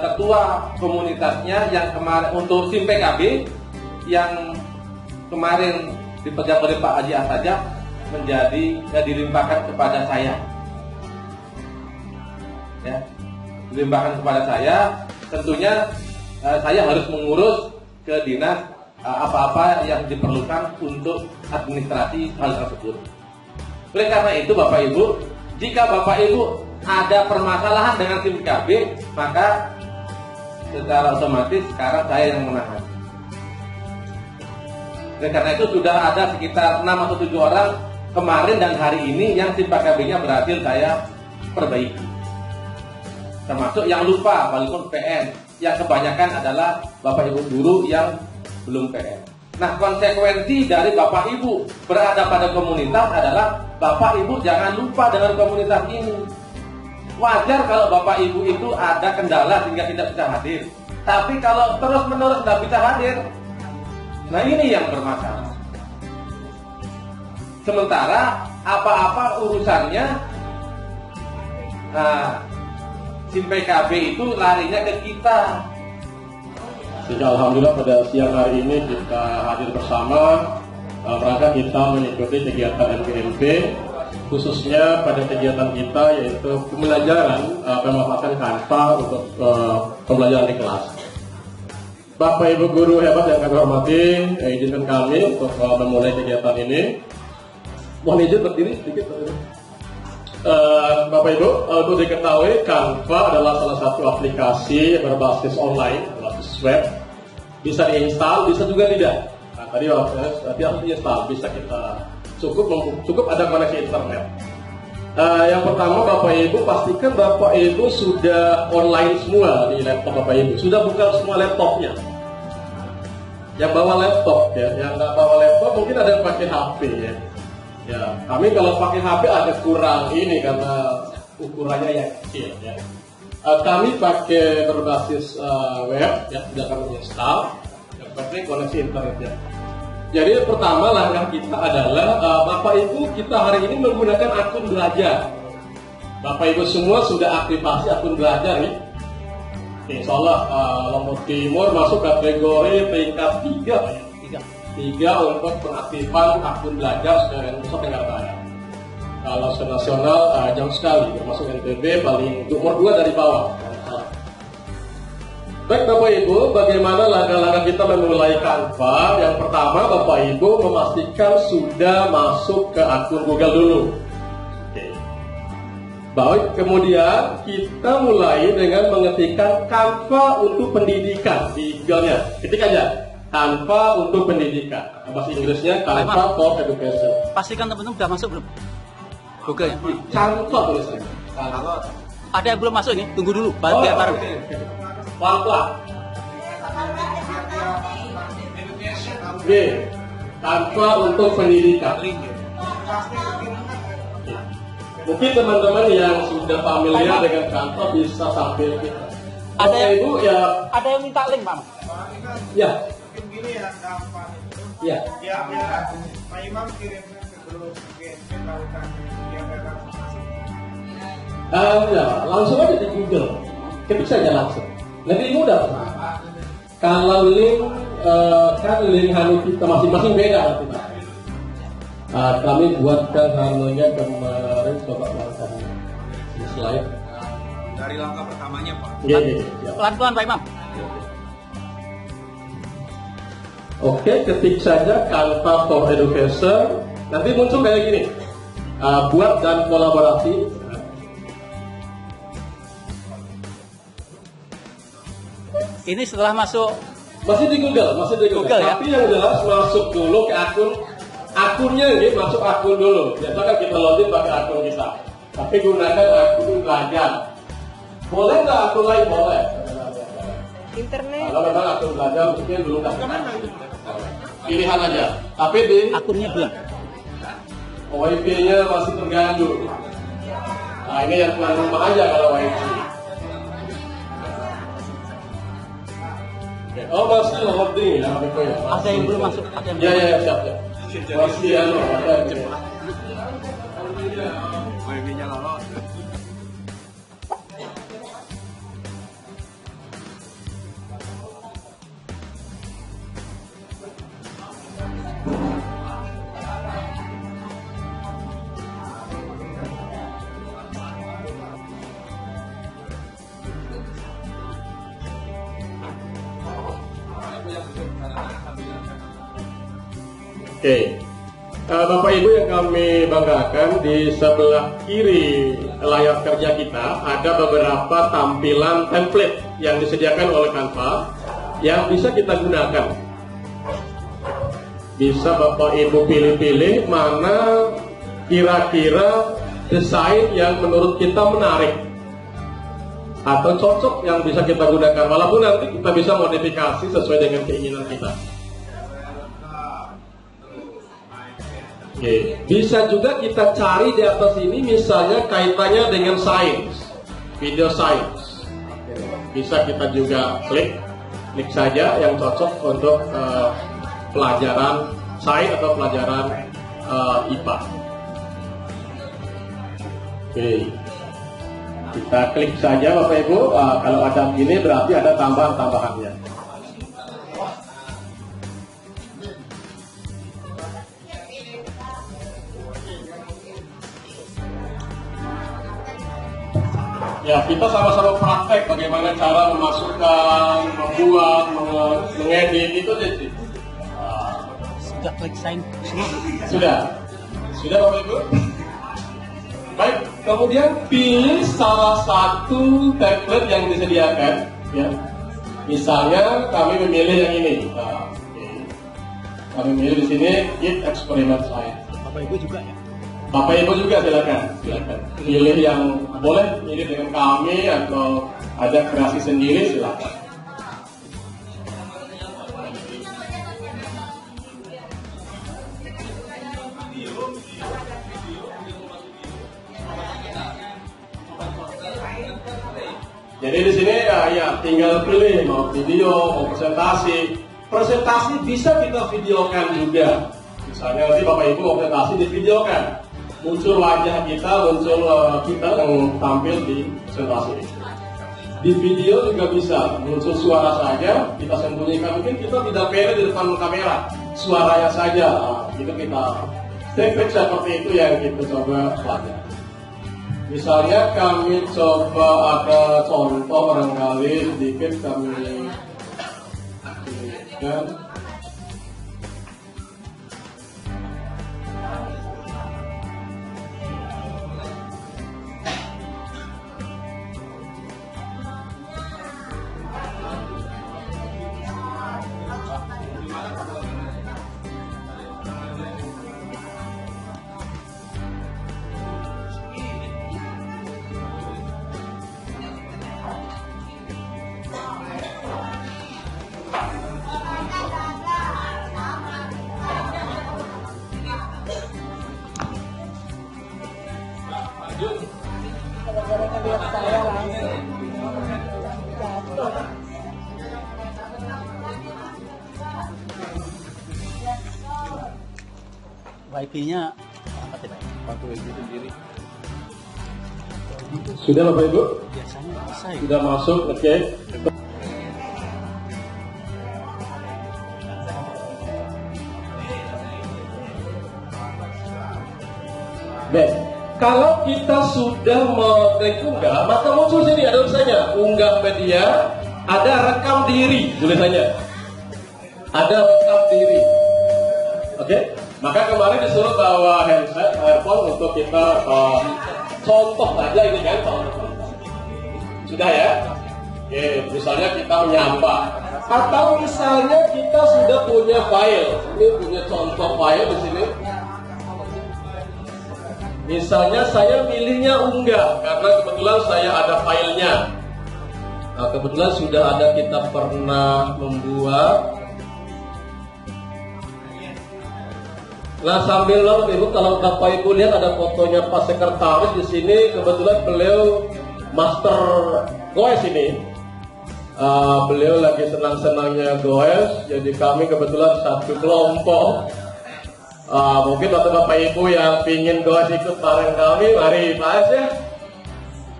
ketua komunitasnya yang kemarin untuk SIM PKB yang kemarin dipegang oleh Pak Haji Assaja menjadi dilimpahkan kepada saya. Ya, dilimpahkan kepada saya. Tentunya saya harus mengurus ke dinas apa-apa yang diperlukan untuk administrasi hal tersebut. Oleh karena itu Bapak Ibu, jika Bapak Ibu ada permasalahan dengan SIM PKB, maka secara otomatis sekarang saya yang menangani. Oleh karena itu sudah ada sekitar 6 atau 7 orang kemarin dan hari ini yang SIM PKB-nya berhasil saya perbaiki. Termasuk yang lupa walaupun PN, yang kebanyakan adalah Bapak Ibu guru yang belum PN. Nah, konsekuensi dari Bapak Ibu berada pada komunitas adalah Bapak Ibu jangan lupa dengan komunitas ini. Wajar kalau Bapak Ibu itu ada kendala sehingga tidak bisa hadir. Tapi kalau terus-menerus tidak bisa hadir, nah ini yang bermasalah. Sementara apa-apa urusannya, SIM PKB itu larinya ke kita. Sehingga Alhamdulillah pada siang hari ini kita hadir bersama rangka kita mengikuti kegiatan MGMP, khususnya pada kegiatan kita yaitu pembelajaran pemanfaatan Canva untuk pembelajaran di kelas. Bapak Ibu guru hebat yang kami hormati, izinkan kami untuk memulai kegiatan ini. Mohon izin berdiri sedikit. Bapak Ibu, untuk diketahui Canva adalah salah satu aplikasi berbasis online, berbasis web. Bisa diinstal, bisa juga tidak. Nah, tadi harus diinstal, bisa kita cukup ada koneksi internet. Yang pertama Bapak Ibu pastikan Bapak Ibu sudah online semua di laptop Bapak Ibu, sudah buka semua laptopnya. Yang bawa laptop ya, yang nggak bawa laptop mungkin ada yang pakai HP ya. Ya, kami kalau pakai HP agak kurang ini karena ukurannya yang kecil ya. Kami pakai berbasis web ya, sudah kami install, yang penting koneksi internetnya. Jadi pertama langkah kita adalah Bapak Ibu kita hari ini menggunakan akun belajar. Bapak Ibu semua sudah aktifasi akun belajar nih. Insya Allah Lombok Timur masuk kategori peringkat 3 untuk pengaktifan akun belajar Nusa Tenggara Barat. Kalau senasional jauh sekali, termasuk NTB paling nomor 2 dari bawah. Baik Bapak Ibu, bagaimana langkah-langkah kita memulai Canva? Yang pertama Bapak Ibu memastikan sudah masuk ke akun Google dulu. Oke. Baik, kemudian kita mulai dengan mengetikkan Canva untuk pendidikan di Google-nya. Ketik aja Canva untuk pendidikan. Bahasa Inggrisnya Canva for Education. Pastikan teman-teman sudah masuk belum? Google ya? Canva tulisannya. Ada yang belum masuk ini? Tunggu dulu. Biar baru. Pelan-pelan. Oke, Canva untuk pendidikan. Mungkin teman-teman yang sudah familiar dengan Canva bisa sambil kita. Ada yang Ibu ya. Ada yang minta link, Pak? Ya. Mungkin gini ya, Canva itu. Ya. Ya, Pak Imam kirimkan ke grup GNP tahu kan dia datang Ya, langsung aja di Google. Ketik saja langsung. Lebih mudah. Kalau link kan link Hanu kita masing-masing beda nanti Pak. Kami buatkan harmonya kemarin, coba langkah di slide. Dari langkah pertamanya, Pak. Iya, siap. Pelan-pelan Pak Imam. Oke, ketik saja Canva for Education. Nanti muncul kayak gini. Buat dan kolaborasi. Ini setelah masuk Masih di Google. Google, ya? Tapi yang jelas masuk dulu ke akunnya ini, masuk akun dulu. Biasa kan kita login pakai akun kita. Tapi gunakan akun belajar. Boleh nggak akun lain? Boleh. Internet. Kalau memang akun belajar mungkin dulu kan. Pilihan aja. Tapi di akunnya belum. WiFi-nya masih terganggu. Nah ini yang tuan rumah aja kalau WiFi. Oh masih loading ya, Ada yang belum masuk, ada yang Ya siap. Masih ada. WiFi-nya lolos. Oke, Bapak Ibu yang kami banggakan, di sebelah kiri layar kerja kita ada beberapa tampilan template yang disediakan oleh Canva yang bisa kita gunakan. Bisa Bapak Ibu pilih-pilih mana kira-kira desain yang menurut kita menarik atau cocok yang bisa kita gunakan, walaupun nanti kita bisa modifikasi sesuai dengan keinginan kita. Oke. Bisa juga kita cari di atas ini misalnya kaitannya dengan sains, video sains. Bisa kita juga klik saja yang cocok untuk pelajaran sains atau pelajaran IPA. Oke. Kita klik saja Bapak Ibu. Kalau ada ini berarti ada tambahan-tambahannya. Ya, kita sama-sama praktek bagaimana cara memasukkan, membuat, mengedit itu jadi. Sudah klik sign semua? Sudah Bapak Ibu? Baik, kemudian pilih salah satu template yang disediakan. Ya. Misalnya kami memilih yang ini. Kami memilih di sini Git Experiment Science. Bapak Ibu juga ya? Bapak Ibu juga silakan. Pilih yang boleh mirip dengan kami atau ada kreasi sendiri silakan. Jadi di sini ya tinggal pilih mau video, mau presentasi. Presentasi bisa kita videokan juga. Misalnya nanti Bapak Ibu mau presentasi divideokan. Muncul wajah kita, muncul kita yang tampil di presentasi. Di video juga bisa, muncul suara saja, kita sembunyikan. Mungkin kita tidak pede di depan kamera, suaranya saja. Itu kita teknik seperti itu yang kita coba pelajari. Misalnya kami coba ada contoh barangkali sedikit kami tuliskan. Wifi-nya apa tidak? Waktu itu sendiri. Sudah Bapak Ibu? Biasanya bisa ya? Sudah masuk, oke. Baik, kalau kita sudah mengklik unggah, maka muncul sini ada tulisannya unggah media, ada rekam diri tulisannya. Ada rekam diri. Oke, maka kemarin disuruh bawa handset, earphone untuk kita contoh aja ini kan. Sudah ya? Oke, misalnya kita menyapa, atau misalnya kita sudah punya file. Ini punya contoh file di sini. Misalnya saya pilihnya unggah karena kebetulan saya ada filenya. Nah, kebetulan sudah ada, kita pernah membuat. Nah, sambil lalu Ibu, kalau Bapak Ibu lihat ada fotonya Pak Sekretaris di sini. Kebetulan beliau master goes ini. Beliau lagi senang-senangnya goes, jadi kami kebetulan satu kelompok. Mungkin waktu Bapak Ibu yang pingin goes ikut bareng kami, mari Pak ya.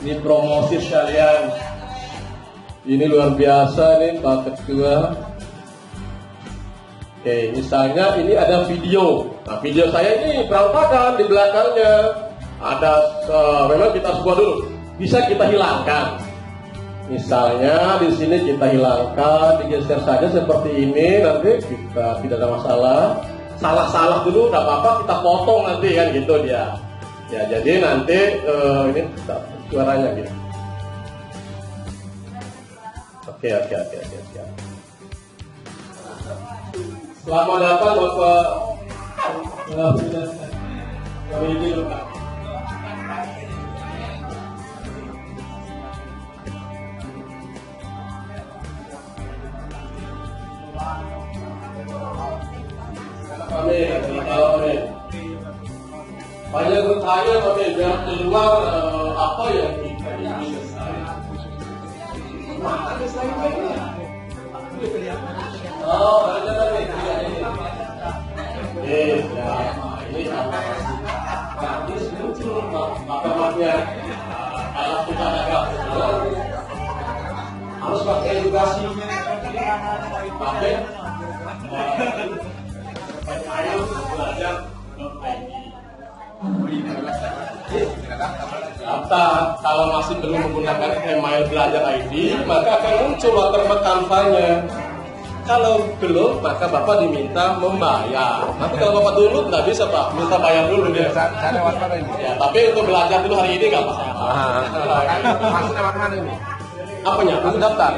Ini promosi sekalian. Ini luar biasa nih Pak Ketua. Oke, misalnya ini ada video. Nah, video saya ini berantakan di belakangnya. Ada, memang kita semua dulu bisa kita hilangkan. Misalnya di sini kita hilangkan, digeser saja seperti ini, nanti kita tidak ada masalah. Salah-salah dulu, nggak apa-apa, kita potong nanti kan gitu dia. Ya, jadi nanti ini suaranya gitu. Oke. Selamat datang Bapak. Kami ini lengkap. Banyak bertanya kami biar keluar apa yang kita ingin. Oh, ada lagi ini. Ini gratis muncul makanya kalau kita agak harus pakai edukasi, pakai ayo belajar daftar. Kalau masih belum menggunakan email belajar ID, maka akan muncul watermark Canva-nya. Kalau belum, maka Bapak diminta membayar. Nanti kalau Bapak dulu nggak bisa Pak, minta bayar dulu dia. Ya, tapi untuk belajar dulu hari ini nggak apa-apa. Masuk lewat mana ini? Apanya? Untuk daftar.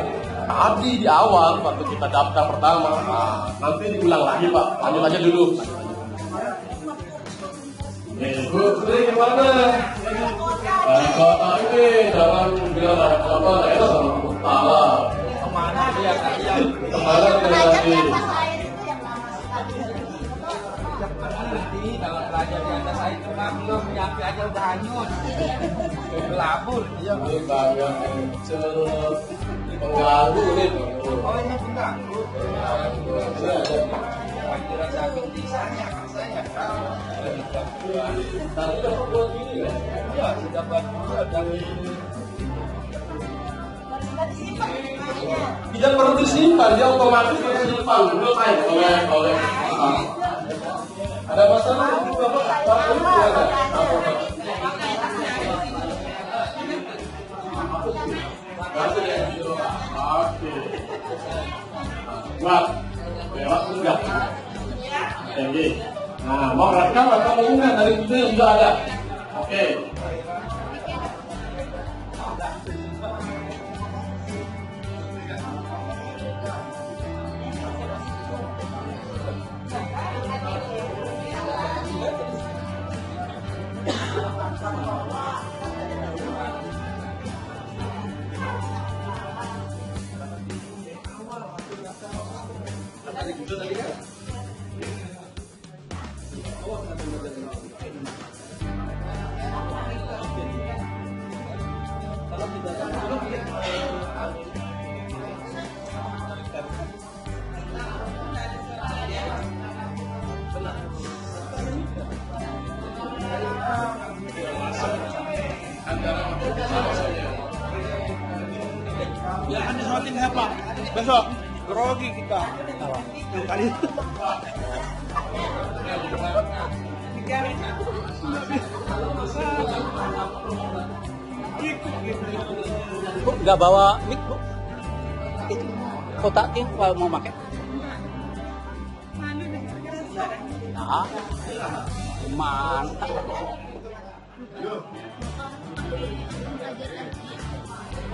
Tadi di awal waktu kita daftar pertama, nanti diulang lagi Pak. Lanjut aja dulu. Bu, gimana? Bapak ini jangan bilang apa daerah sama kepala. Kemana dia kalian? Kemana nanti? Nanti kalau pelajar di atas saya itu belum nyampe aja udah hanyut. Belabur. Iya. Ini banyak pengganggu ini. Oh ini pengganggu. Ini ada panggilan sakit di saya. Tadi dapat buat gini ya? Ya sudah buat dari. Tidak perlu disimpan, dia otomatis tersimpan dulu oleh ada masalah itu lewat enggak? Nah, mau rekam atau mau unggah dari itu sudah ada. Oke. Ya, Anda semakin apa? Besok grogi kita. Yang kali itu. Bu, nggak bawa mic, Bu? Itu kotaknya kalau mau pakai. Nah, mantap.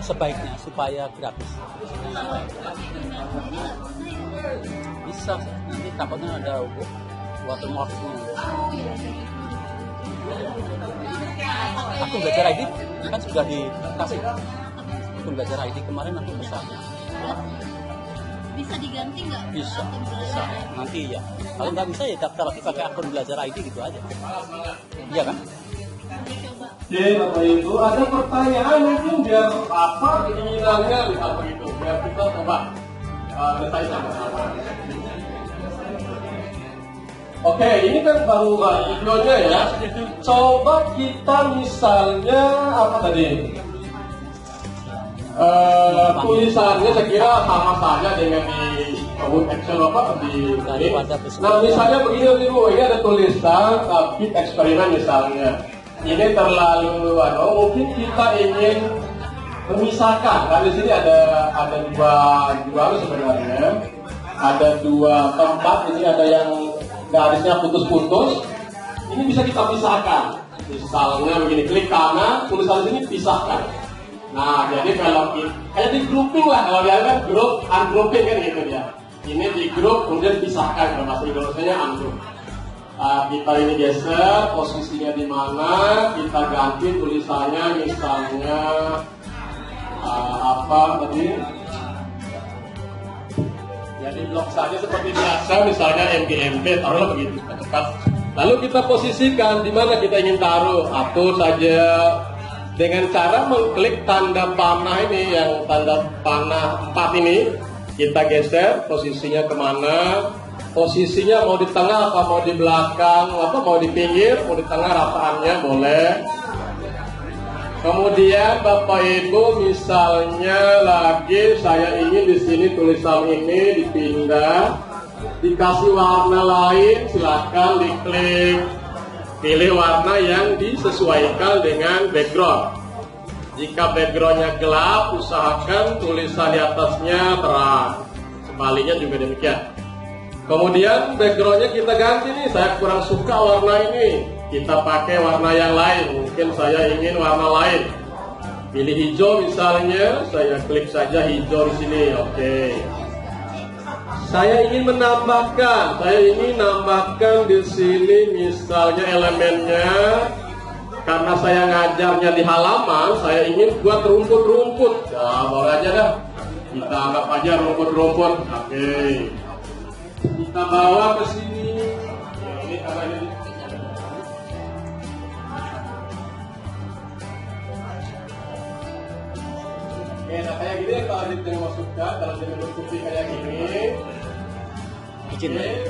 Sebaiknya supaya gratis. Bisa, nanti takutnya ada watermarknya. Akun belajar ID kan sudah dikasih. Akun belajar ID kemarin aku bisa. Bisa diganti nggak? Bisa. Nanti ya. Kalau nggak bisa ya daftar lagi pakai akun belajar ID gitu aja. Iya kan? Oke, Bapak Ibu, ada pertanyaan mungkin biar apa keinginannya bisa begitu, biar kita coba desain sama-sama. Oke, ini kan baru videonya ya. Coba kita misalnya apa tadi? Tulisannya saya kira sama saja dengan di Word Excel apa di ini. Nah, misalnya begini Bu, ini ada tulisan Keep eksperimen misalnya. Ini terlalu mungkin kita ingin memisahkan. Karena di sini ada dua sebenarnya. Ada dua tempat, ini ada yang garisnya putus-putus. Ini bisa kita pisahkan. Misalnya begini, klik kanan, tulisan sini pisahkan. Nah, jadi kalau kayak di grouping lah, kalau dia kan grup, ungrouping kan gitu ya. Ini di grup, kemudian pisahkan, kalau bahasa Indonesia ungroup. Kita ini geser, posisinya di mana, kita ganti tulisannya, misalnya apa tadi? Jadi blok saja seperti biasa, misalnya MGMP, taruhlah begitu, cepat. Lalu kita posisikan di mana kita ingin taruh, atur saja dengan cara mengklik tanda panah ini, yang tanda panah 4 ini, kita geser posisinya kemana. Posisinya mau di tengah apa mau di belakang, apa mau di pinggir, mau di tengah rataannya boleh. Kemudian Bapak Ibu misalnya lagi saya ingin di sini tulisan ini dipindah, dikasih warna lain, silakan diklik, pilih warna yang disesuaikan dengan background. Jika backgroundnya gelap, usahakan tulisan di atasnya terang. Sebaliknya juga demikian. Kemudian backgroundnya kita ganti nih, saya kurang suka warna ini, kita pakai warna yang lain, mungkin saya ingin warna lain. Pilih hijau misalnya, saya klik saja hijau di sini, oke. Saya ingin menambahkan di sini misalnya elemennya, karena saya ngajarnya di halaman, saya ingin buat rumput-rumput. Nah, boleh aja dah, kita anggap aja rumput-rumput, oke. Kita bawa ke sini. Ini karena ini. Oke, nah kayak gini kalau dimasukkan dalam bentuk putih kayak gini.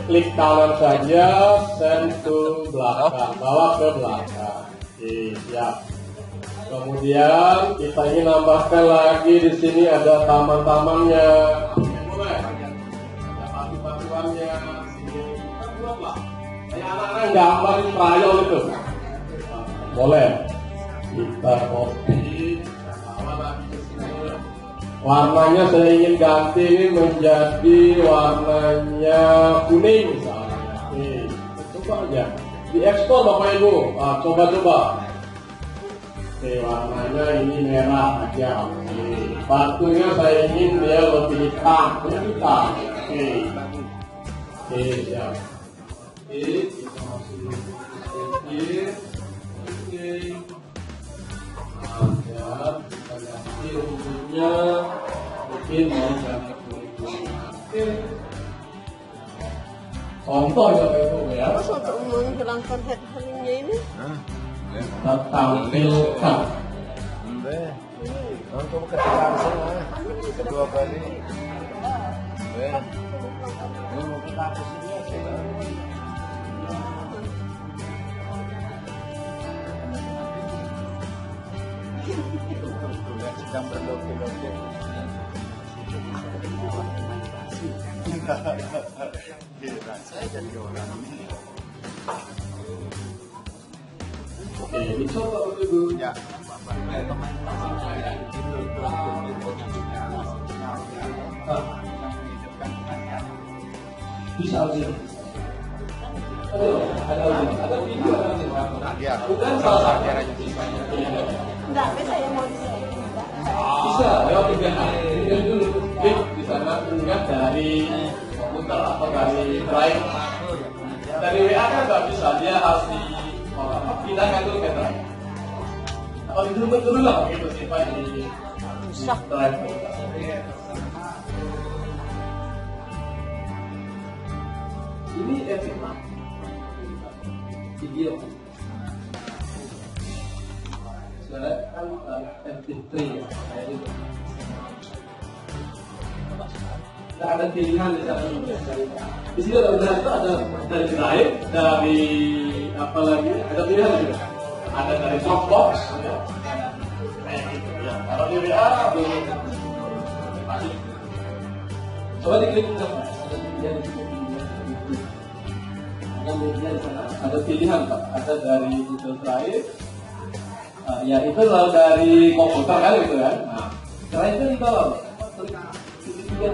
Klik kanan saja, send to belakang, bawa ke belakang. Oke, siap. Kemudian kita ingin nambahkan lagi di sini ada taman-tamannya. Kayak anak-anak gambar di krayon itu boleh kita copy, warnanya saya ingin ganti ini menjadi warnanya kuning misalnya. Coba aja diekspor Bapak Ibu, coba-coba. Oke, warnanya ini merah aja. Batunya saya ingin dia lebih hitam. Oke, siap. Kita masuk sedikit. Oke. Ada kita ganti rumputnya. Mungkin mau ganti kulit. Oke. Contoh ya Pak Ibu ya. Masa untuk menghilangkan head-handnya ini? Kita tampilkan. Untuk ketika kedua kali. Ini mau kita hapus ini aja. Sedang berloke-loke. Saya jadi orang ini. Oke, dicoba dulu. Ya. Bisa aja. Ada video Ya. bukan salah satu. Enggak, saya mau di sini. Bisa lewat VPN. Ini dulu klik di sana unggah dari komputer atau dari drive. Dari WA kan nggak bisa, dia harus pindahkan dulu ke drive. Kalau dulu lah begitu simpan di drive. Ini video. Sekarang kan MP3 ya, kayak gitu. Nggak ada pilihan di sana. Di sini ada dari drive, dari apa lagi? Ada pilihan juga. Ada dari Dropbox, ya. Kayak gitu ya. Kalau di WA belum. Coba diklik ada pilihan Pak, ada dari Google Drive, ya itu lah dari komputer kan gitu kan. Nah, Drive itu di bawah. Oke.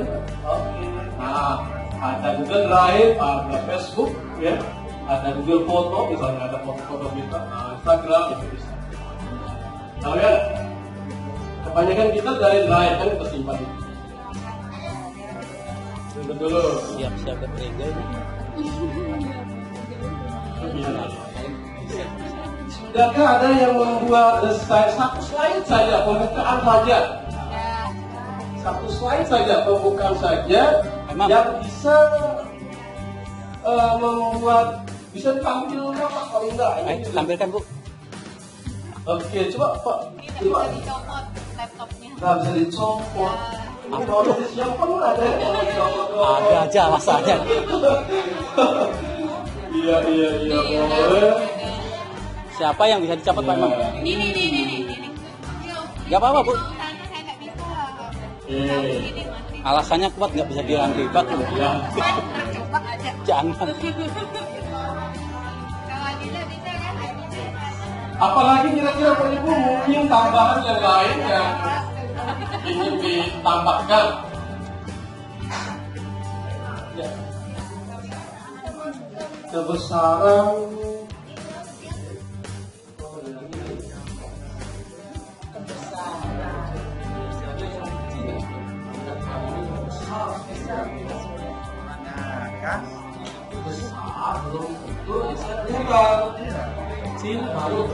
Nah, ada Google Drive, ada Facebook, ya, ada Google Foto, misalnya ada foto-foto kita, nah, Instagram itu bisa. Nah ya, kebanyakan kita dari Drive kan tersimpan. Dulu. Siap-siap ke trigger. Sudahkah ada yang membuat satu slide saja, pembukaan saja? Satu slide saja, pembukaan saja yang bisa membuat, bisa ditampilkan Pak, kalau enggak? Tampilkan Bu. Oke, coba Pak. Coba. Dicopot laptopnya. Nggak bisa dicopot. Kalau siapa pun ada yang mau dicopot. Ada aja masalahnya. Iya, boleh. Siapa yang bisa dicopot Pak Imam? Ini. Gak apa-apa Bu. Saya nggak bisa. Alasannya kuat, nggak bisa diangkat Bu. Ya. Coba aja. Jangan. Kalau bisa kan? Apalagi kira-kira Pak Ibu mungkin tambahan yang lain yang ingin ditambahkan. Ya. Kebesaran kecil baru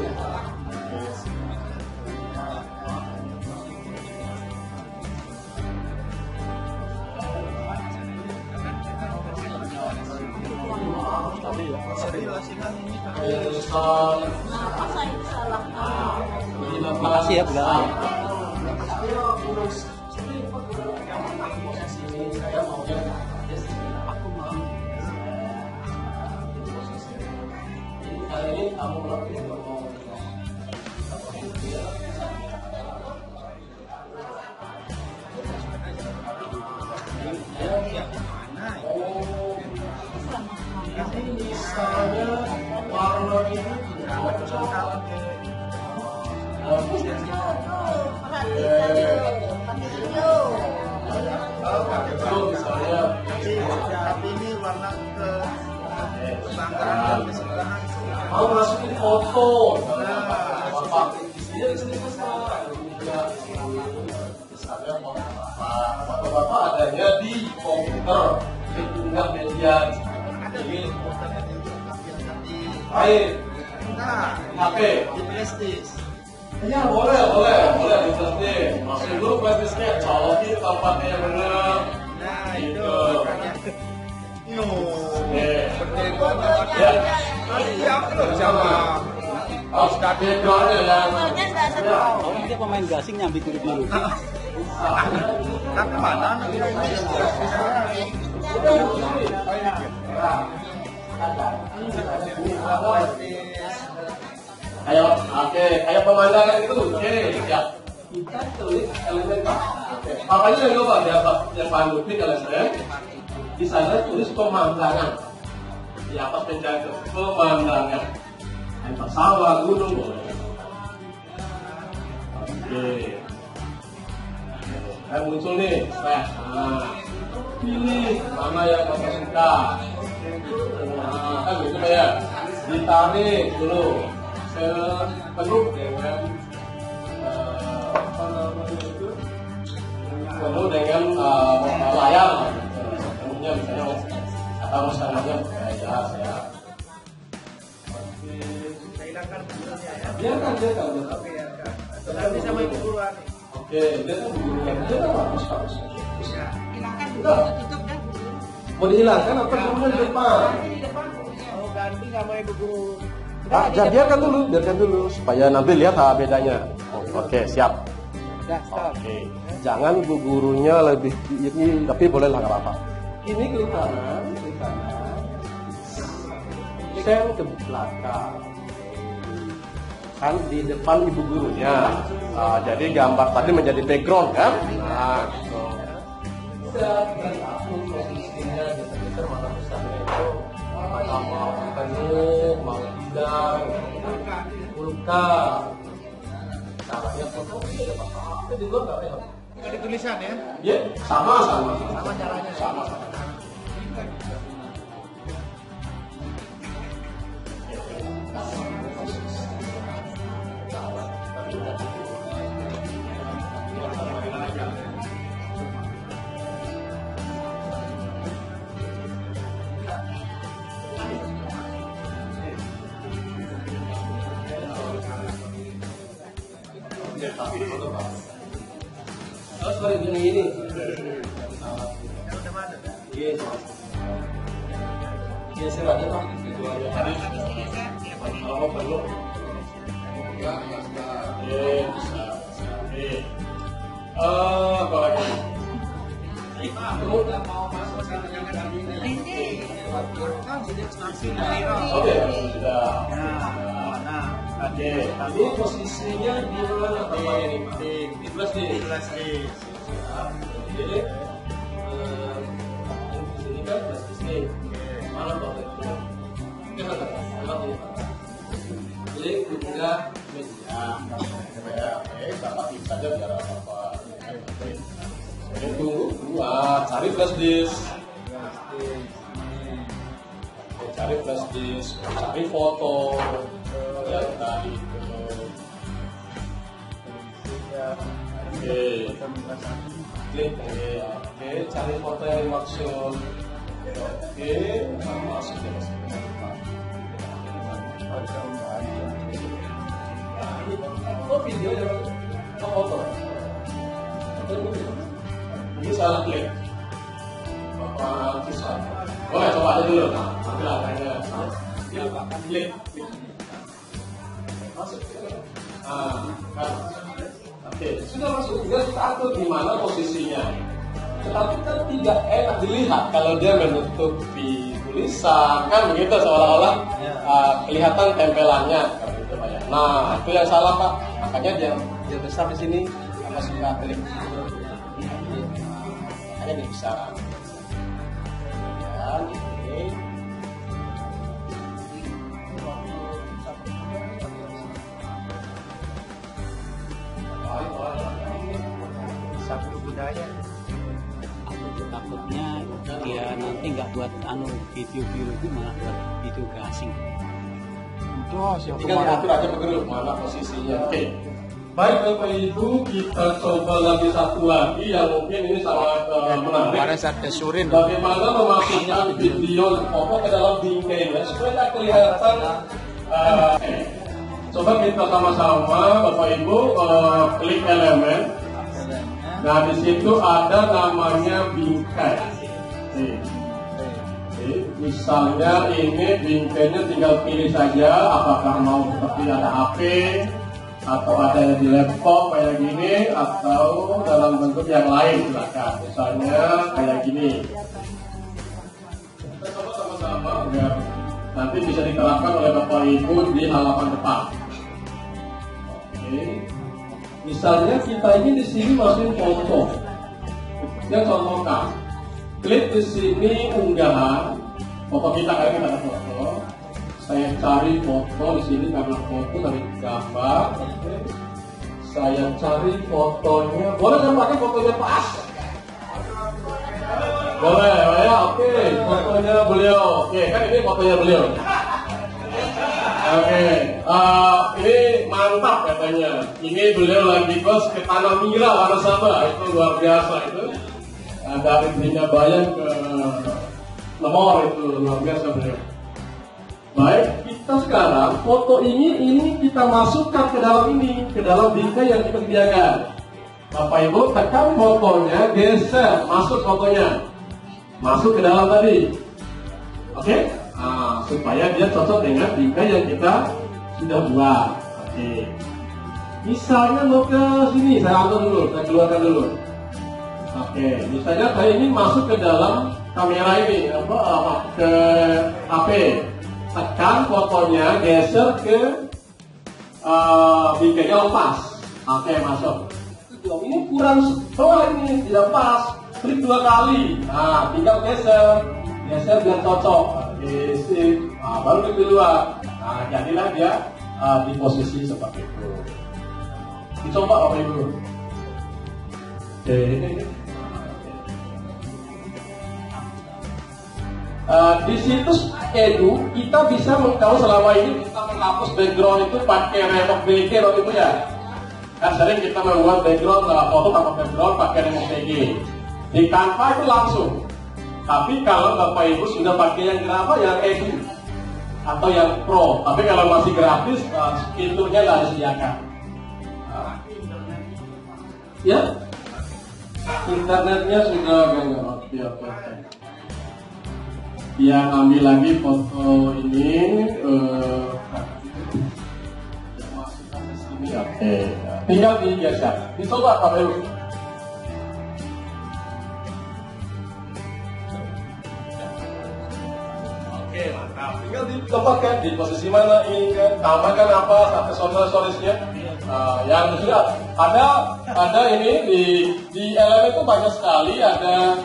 Makasih ya Bu. Tapi ini warna ke sebelahan dan sebelahan. mau masukin foto. Bapak adanya di komputer, diunggah media. Ini baik. HP. Di prestis. Ya boleh di prestis. Masukin dulu prestisnya, colokin tempatnya yang benar. Nah itu Gitu. makanya. No. Oke. Ya. Siap loh sama. Harus backgroundnya yang Oh, dia pemain gasing nyambi dulu. Tapi mana? kayak pemandangan itu, oke, ya. Kita tulis elemen Pak. Makanya yang coba yang Pak Lutfi kalau saya di sana tulis pemandangan di atas pencahayaan pemandangan. Entah sawah, gunung boleh. Oke. Muncul nih, pilih mana yang Bapak suka. Kan gitu Pak ya. Ditarik dulu penuh dengan layar, penuhnya misalnya atau misalnya saya. Biarkan. Nanti sama ibu guru. Oke, dia kan bagus. Hilangkan dulu, tutup dah. Mau dihilangkan apa kemudian di depan? Mau ganti sama ibu guru. Biarkan dulu supaya nanti lihat bedanya. Oke, siap. Oke, jangan ibu gurunya lebih ini, tapi bolehlah nggak apa-apa. Ini klik kanan, send ke belakang. Kan di depan ibu gurunya. Nah, jadi gambar tadi menjadi background kan? Nah, gitu. Bisa berapapun posisinya, bisa mana besarnya itu, apakah mau penuh, mau tidak, pulka. Caranya foto tidak apa-apa. Di luar nggak ada. Ada tulisan ya? Iya, sama. Sama caranya. Sama. Terus balik ini. Iya, saya ada Pak. Kalau perlu. Bisa. Apa lagi? Kamu mau masuk dengan kami ini? Oke, sudah. Oke, tapi posisinya di mana Bapak ini? Di 12D. Jadi, sini kan 12D. Mana Bapak itu? Klik unggah media. Oke, Bapak klik saja biar apa-apa. Tunggu, cari flash disk. Cari flash disk, cari foto yang tadi itu. Oke, klik oke, cari foto yang dimaksud. Oke, masuk ke sini. Oh, video ya, foto. Ini salah klik. Bapak kisah. Boleh coba aja dulu. Nanti latanya. Klik. Masuk. Oke, sudah masuk. Tinggal kita atur di mana posisinya. Tetapi kan tidak enak dilihat kalau dia menutupi tulisan, kan begitu seolah-olah kelihatan tempelannya. Nah, itu yang salah Pak. Makanya dia besar di sini. Apa suka klik? Hanya di besar. Dan ini. Satu budaya. Takutnya dia nanti nggak buat video itu malah buat video gasing. Tinggal diatur aja bergerak mana posisinya. Oke. Baik Bapak Ibu, kita coba lagi satu lagi yang mungkin ini sangat menarik. Bagaimana memasukkan video foto ke dalam bingkainya supaya kelihatan. Coba kita sama-sama Bapak Ibu klik elemen. Nah di situ ada namanya bingkai. Misalnya ini bingkainya tinggal pilih saja apakah mau seperti ada HP atau ada yang di laptop kayak gini atau dalam bentuk yang lain silakan. Misalnya kayak gini. Kita coba sama-sama biar nanti bisa diterapkan oleh Bapak Ibu di halaman depan. Oke. Misalnya kita ini di sini masukin foto. Yang contohkan. Klik di sini unggahan foto kita, kayak kita ada foto. Saya cari foto di sini karena foto dari gambar. Oke. Saya cari fotonya. Boleh saya pakai fotonya pas? Boleh ya, oke. Fotonya beliau. Oke, kan ini fotonya beliau. Oke, ini mantap katanya. Ini beliau lagi kos ke Tanah Mira, Wanasaba. Itu luar biasa itu. Dari Bina Bayang ke Lemor itu luar biasa beliau. Baik, kita sekarang foto ini kita masukkan ke dalam ini, ke dalam bingkai yang kita sediakan. Bapak Ibu tekan fotonya, geser, masuk fotonya, masuk ke dalam tadi. Oke? Nah, supaya dia cocok dengan bingkai yang kita sudah buat. Oke. Misalnya mau ke sini, saya atur dulu, saya keluarkan dulu. Oke, misalnya saya ingin masuk ke dalam kamera ini, ke HP. Tekan fotonya, geser ke bingkainya lepas. Oke, masuk. Ini kurang setengah, ini tidak pas. Klik 2 kali. Nah, tinggal geser biar cocok. Geser, baru klik keluar. Nah, jadilah dia di posisi seperti itu. Dicoba Bapak Ibu. Oke. Di situs Edu kita bisa kalau selama ini kita menghapus background itu pakai remote BG Bapak Ibu ya. Kan sering kita membuat background foto tanpa background pakai remote BG. Di Canva itu langsung. Tapi kalau Bapak Ibu sudah pakai yang yang Edu atau yang Pro, tapi kalau masih gratis fiturnya nggak disediakan. Ya, internetnya sudah oke. Dia ambil lagi foto ini, masukkan ke sini. Oke, tinggal digeser. Dicoba Bapak Ibu. Oke, mantap. Tinggal ditempatkan di posisi mana ini kan? Tambahkan apa? Aksesoris-aksesorisnya. Yang sudah ada ini di elemen itu banyak sekali. Ada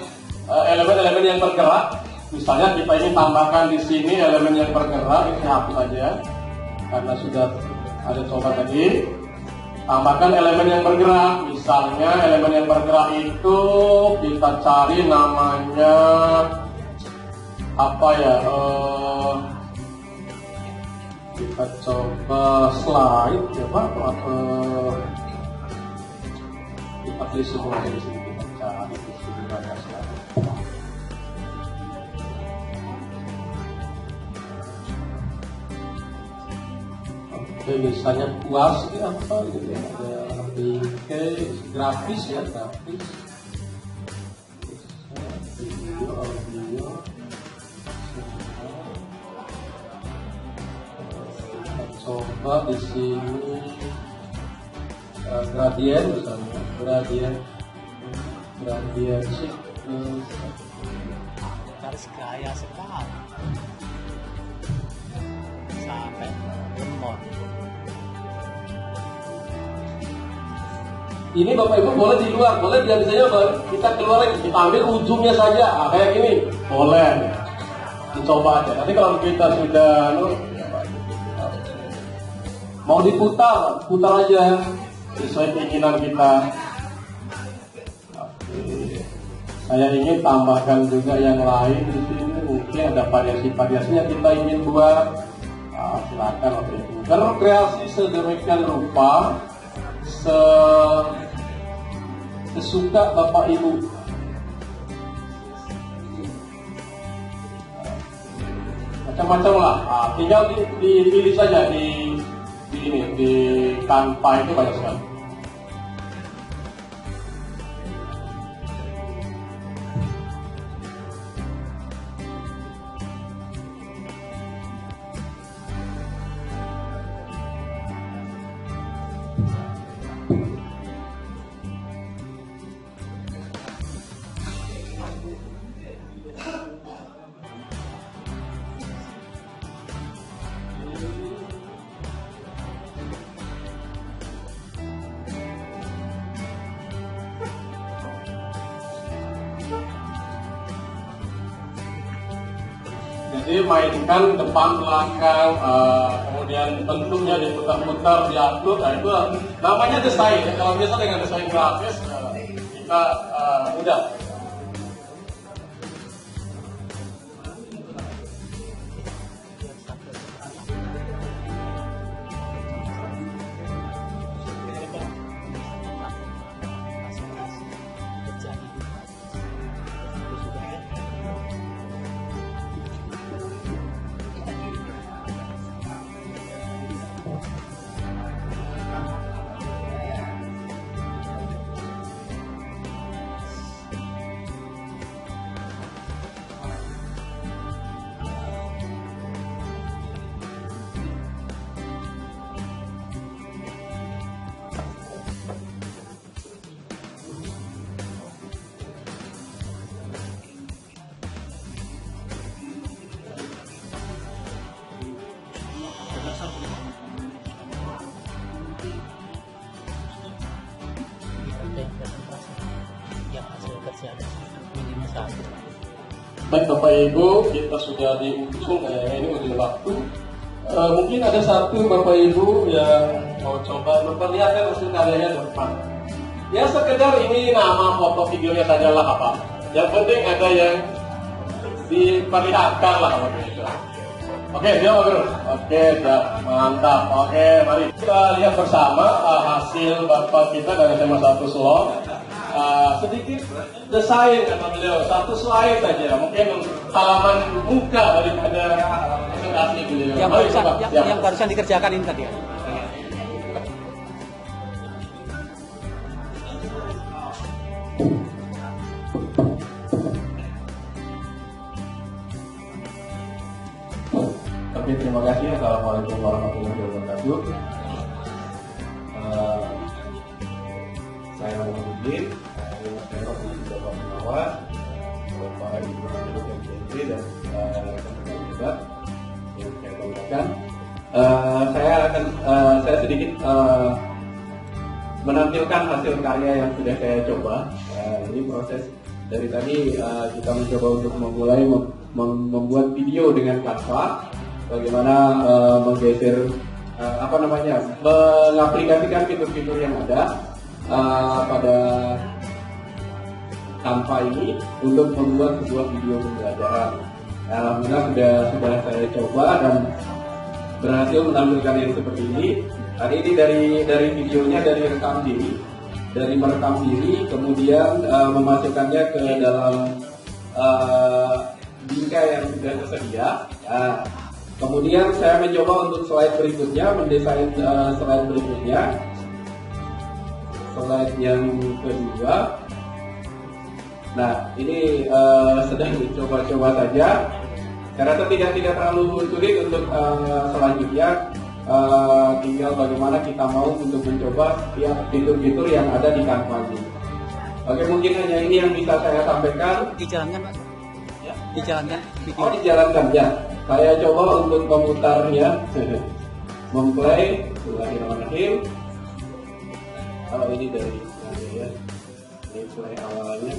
elemen-elemen yang bergerak. Misalnya kita ingin tambahkan di sini elemen yang bergerak, ini hapus aja karena sudah ada coba tadi. Tambahkan elemen yang bergerak, misalnya elemen yang bergerak itu kita cari namanya apa ya? Kita coba slide, coba kita pilih semua di sini, kita cari di sini banyak slide. Oke, misalnya puas ini apa gitu ya, ada bingkai grafis ya, grafis video, audio, kita coba di sini gradien misalnya, gradien sih harus gaya sekali sampai lemot. Ini Bapak Ibu boleh di luar, boleh biasanya kita keluar lagi, kita ambil ujungnya saja, kayak gini, boleh, dicoba aja. Nanti kalau kita sudah mau diputar, putar aja sesuai keinginan kita. Oke. Saya ingin tambahkan juga yang lain di sini, mungkin ada variasi-variasinya kita ingin buat. Silakan Bapak Ibu. Berkreasi sedemikian rupa. Sesuka Bapak Ibu. Macam-macam lah. Tinggal dipilih saja di Canva itu banyak sekali. Jadi mainkan depan belakang, kemudian bentuknya diputar-putar, diatur, nah itu namanya desain. Kalau biasa dengan desain grafis kita mudah. Baik Bapak Ibu, kita sudah di ujung ini ujung waktu. Mungkin ada satu Bapak Ibu yang mau coba memperlihatkan hasil karyanya ke depan. Ya sekedar ini nama foto videonya saja lah apa. Yang penting ada yang diperlihatkan lah begitu. Oke, siap Pak Guru. Oke, siap. Mantap. Oke, mari kita lihat bersama hasil Bapak kita dari SMA 1 Solo. Sedikit desain kata beliau, satu slide saja, mungkin halaman muka daripada presentasi beliau. Yang barusan dikerjakan ini tadi ya. Oke, terima kasih. Assalamualaikum warahmatullahi wabarakatuh. Saya Muhammad saya Bapak Pengawas, Bapak Ibu MPC dan teman-teman juga yang saya banggakan. Saya sedikit menampilkan hasil karya yang sudah saya coba. Ini proses dari tadi kita mencoba untuk memulai membuat video dengan Canva. Bagaimana menggeser mengaplikasikan fitur-fitur yang ada pada Canva ini untuk membuat sebuah video pembelajaran. Alhamdulillah sudah saya coba dan berhasil menampilkan yang seperti ini. Hari ini dari videonya dari merekam diri, kemudian memasukkannya ke dalam bingkai yang sudah tersedia. Kemudian saya mencoba untuk slide berikutnya, mendesain slide berikutnya, slide yang kedua. Nah, ini sedang dicoba-coba saja. Saya rasa tidak terlalu sulit untuk selanjutnya. Tinggal bagaimana kita mau untuk mencoba setiap fitur-fitur yang ada di Canva ini. Oke, mungkin hanya ini yang bisa saya sampaikan. Dijalankan Pak? Ya. Dijalankan video. Oh, dijalankan ya. Saya coba untuk memutarnya, memplay. Bismillahirrahmanirrahim. Kalau ini dari ya, ini play awalnya.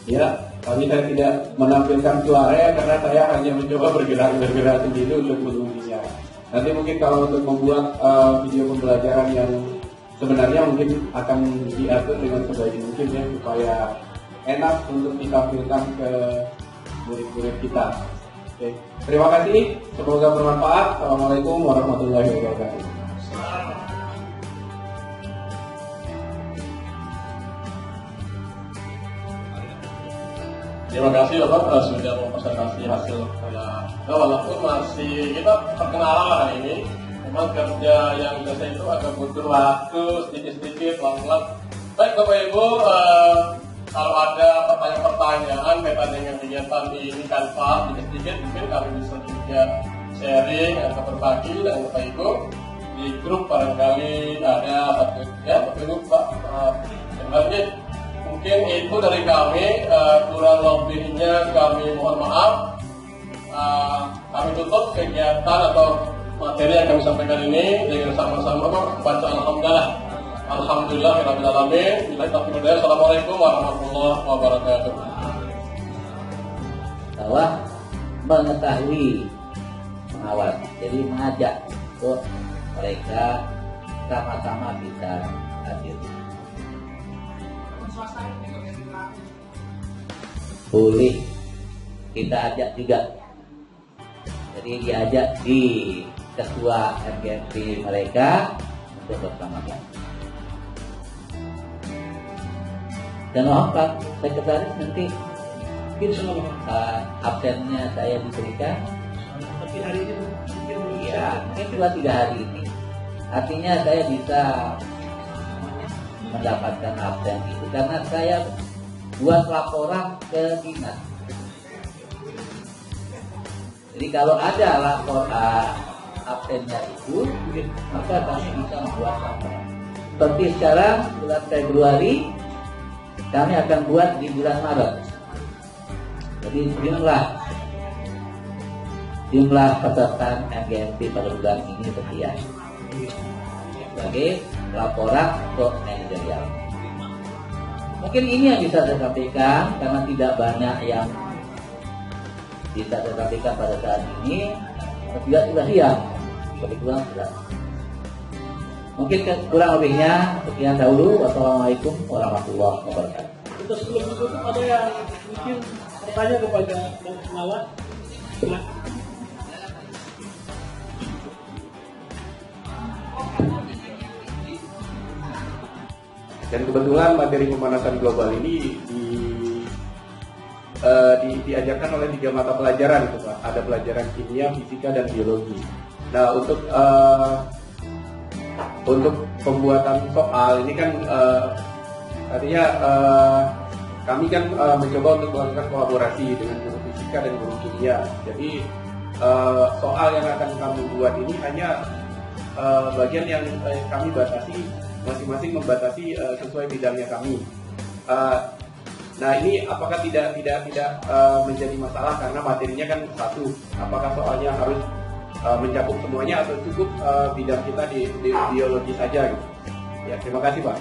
Ya, kali saya tidak menampilkan suara karena saya hanya mencoba bergerak sendiri untuk mengujinya. Nanti mungkin kalau untuk membuat video pembelajaran yang sebenarnya mungkin akan diatur dengan sebaik mungkin ya supaya enak untuk ditampilkan ke murid-murid kita. Oke. Terima kasih, semoga bermanfaat. Assalamualaikum warahmatullahi wabarakatuh. Terima kasih Bapak sudah mempresentasi hasil karya. Walaupun masih kita perkenalan lah hari ini, memang kerja yang biasa itu agak butuh waktu sedikit-sedikit, pelan-pelan. Baik Bapak Ibu, kalau ada pertanyaan-pertanyaan kaitan dengan kegiatan ini Canva sedikit-sedikit, mungkin kami bisa juga sharing atau berbagi dengan Bapak Ibu di grup. Barangkali ada satu grup Pak. Sebenarnya mungkin itu dari kami, kurang lebihnya kami mohon maaf. Kami tutup kegiatan atau materi yang kami sampaikan ini dengan sama-sama membaca alhamdulillah. Alhamdulillahirabbil alamin. Assalamualaikum warahmatullahi wabarakatuh. bahwa mengetahui pengawas, jadi mengajak untuk mereka sama-sama bisa hadir. Boleh kita ajak juga, jadi diajak di ketua MGMP mereka untuk bersama-sama. Dan mohon Pak Sekretaris nanti absennya saya diberikan. Tapi hari ini mungkin Ya, mungkin 2-3 hari ini. Artinya saya bisa mendapatkan absen itu karena saya buat laporan ke dinas. Jadi kalau ada laporan absennya itu, maka kami bisa membuat laporan. Seperti sekarang bulan Februari, kami akan buat di bulan Maret. Jadi jumlah peserta MGMP pada bulan ini sekian sebagai laporan untuk manajerial. Mungkin ini yang bisa saya sampaikan karena tidak banyak yang bisa saya sampaikan pada saat ini. Juga sudah siang, kebetulan sudah. Mungkin kurang lebihnya sekian dahulu. Wassalamualaikum warahmatullahi wabarakatuh. Kita sebelum itu ada yang mungkin bertanya kepada Bang Pengawas. Dan kebetulan materi pemanasan global ini diajarkan oleh 3 mata pelajaran gitu Pak. Ada pelajaran kimia, fisika, dan biologi. Nah untuk pembuatan soal ini kan artinya kami kan mencoba untuk melakukan kolaborasi dengan guru fisika dan guru kimia. Jadi soal yang akan kami buat ini hanya bagian yang kami batasi, masing-masing membatasi sesuai bidangnya kami. Nah ini apakah tidak menjadi masalah karena materinya kan satu. Apakah soalnya harus mencakup semuanya atau cukup bidang kita di biologi saja gitu. Ya, terima kasih Pak.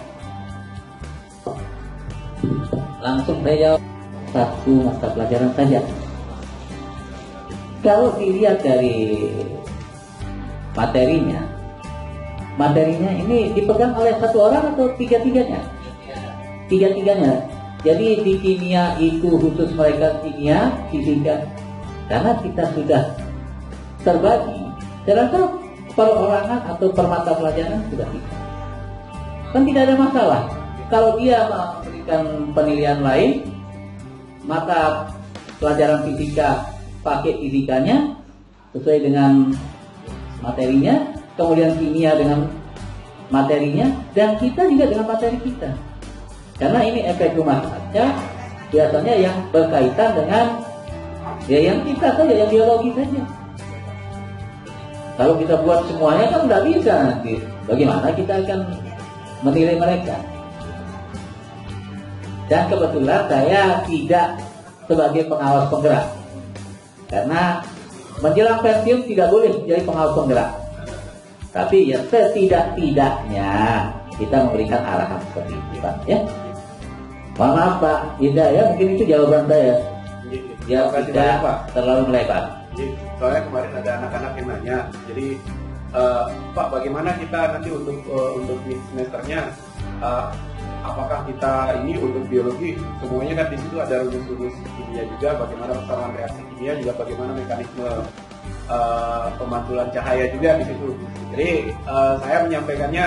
Langsung saya jawab satu mata pelajaran saja. Kalau dilihat dari materinya ini dipegang oleh satu orang atau tiga-tiganya? Tiga-tiganya. Jadi di kimia itu khusus mereka kimia, fisika. Karena kita sudah terbagi, saya rasa perorangan atau per mata pelajaran sudah bisa. Kan tidak ada masalah. Kalau dia memberikan penilaian lain, mata pelajaran fisika pakai fisikanya sesuai dengan materinya, kemudian kimia dengan materinya, dan kita juga dengan materi kita. Karena ini efek rumah kaca biasanya yang berkaitan dengan yang kita saja, yang biologi saja. Kalau kita buat semuanya kan nggak bisa nanti. Bagaimana kita akan menilai mereka? Dan kebetulan saya tidak sebagai pengawas penggerak, karena menjelang pensiun tidak boleh jadi pengawas penggerak. Tapi ya setidak-tidaknya kita memberikan arahan seperti itu Pak, ya. Mohon maaf Pak, tidak ya, mungkin itu jawaban saya. Ya tidak terlalu melebar. Soalnya kemarin ada anak-anak yang nanya, jadi Pak bagaimana kita nanti untuk semesternya, apakah kita ini untuk biologi semuanya kan di situ ada rumus-rumus kimia juga, bagaimana persamaan reaksi kimia juga, bagaimana mekanisme pemantulan cahaya juga di situ. Jadi saya menyampaikannya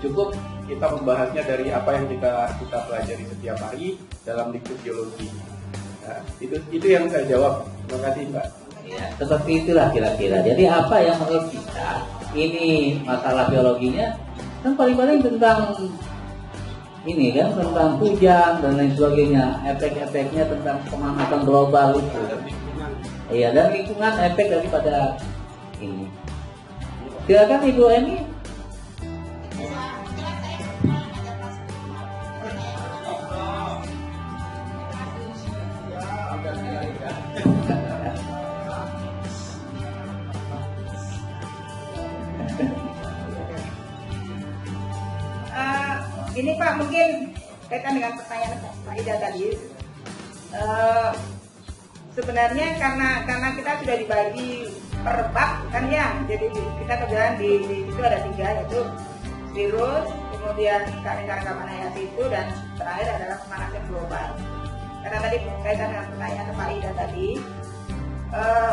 cukup kita membahasnya dari apa yang kita pelajari setiap hari dalam diktum biologi. Nah, itu yang saya jawab. Terima kasih Mbak. Ya, seperti itulah kira-kira. Jadi apa yang menurut kita ini masalah biologinya kan paling-paling tentang ini kan, tentang hujan dan lain sebagainya, efek-efeknya tentang pemanasan global itu. Iya, dan lingkungan efek daripada ini. Silakan Ibu Eni. Ini Pak, mungkin kaitan dengan pertanyaan Pak Ida tadi. sebenarnya karena kita sudah dibagi per bab kan ya, jadi kita kebetulan di situ ada 3, yaitu virus, kemudian keanekaragaman hayati itu, dan terakhir adalah pemanasan global. Karena tadi berkaitan dengan pertanyaan Pak Ida tadi,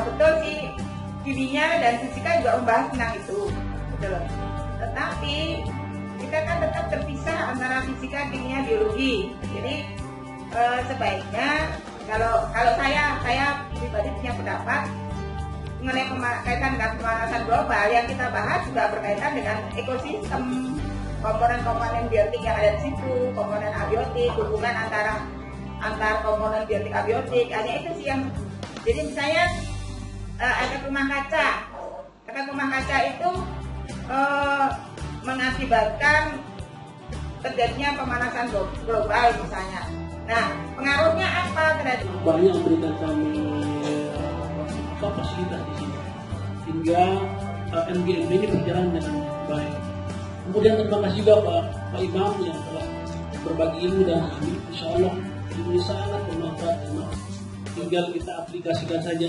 betul sih, kimia dan fisika juga membahas tentang itu, betul. Tetapi kita kan tetap terpisah antara fisika, kimia, biologi. Jadi sebaiknya kalau saya pribadi punya pendapat mengenai kaitan dengan pemanasan global, yang kita bahas juga berkaitan dengan ekosistem, komponen-komponen biotik yang ada di situ, komponen abiotik, hubungan antar komponen biotik abiotik. Hanya itu sih yang, jadi misalnya efek rumah kaca itu mengakibatkan terjadinya pemanasan global misalnya. Nah, pengaruhnya apa terhadap? Banyak memberikan kami fasilitas di sini, hingga MGMP ini berjalan dengan baik. Kemudian terima kasih juga Pak Imam yang telah berbagi ilmu dan insya Allah ini sangat bermanfaat. Tinggal kita aplikasikan saja.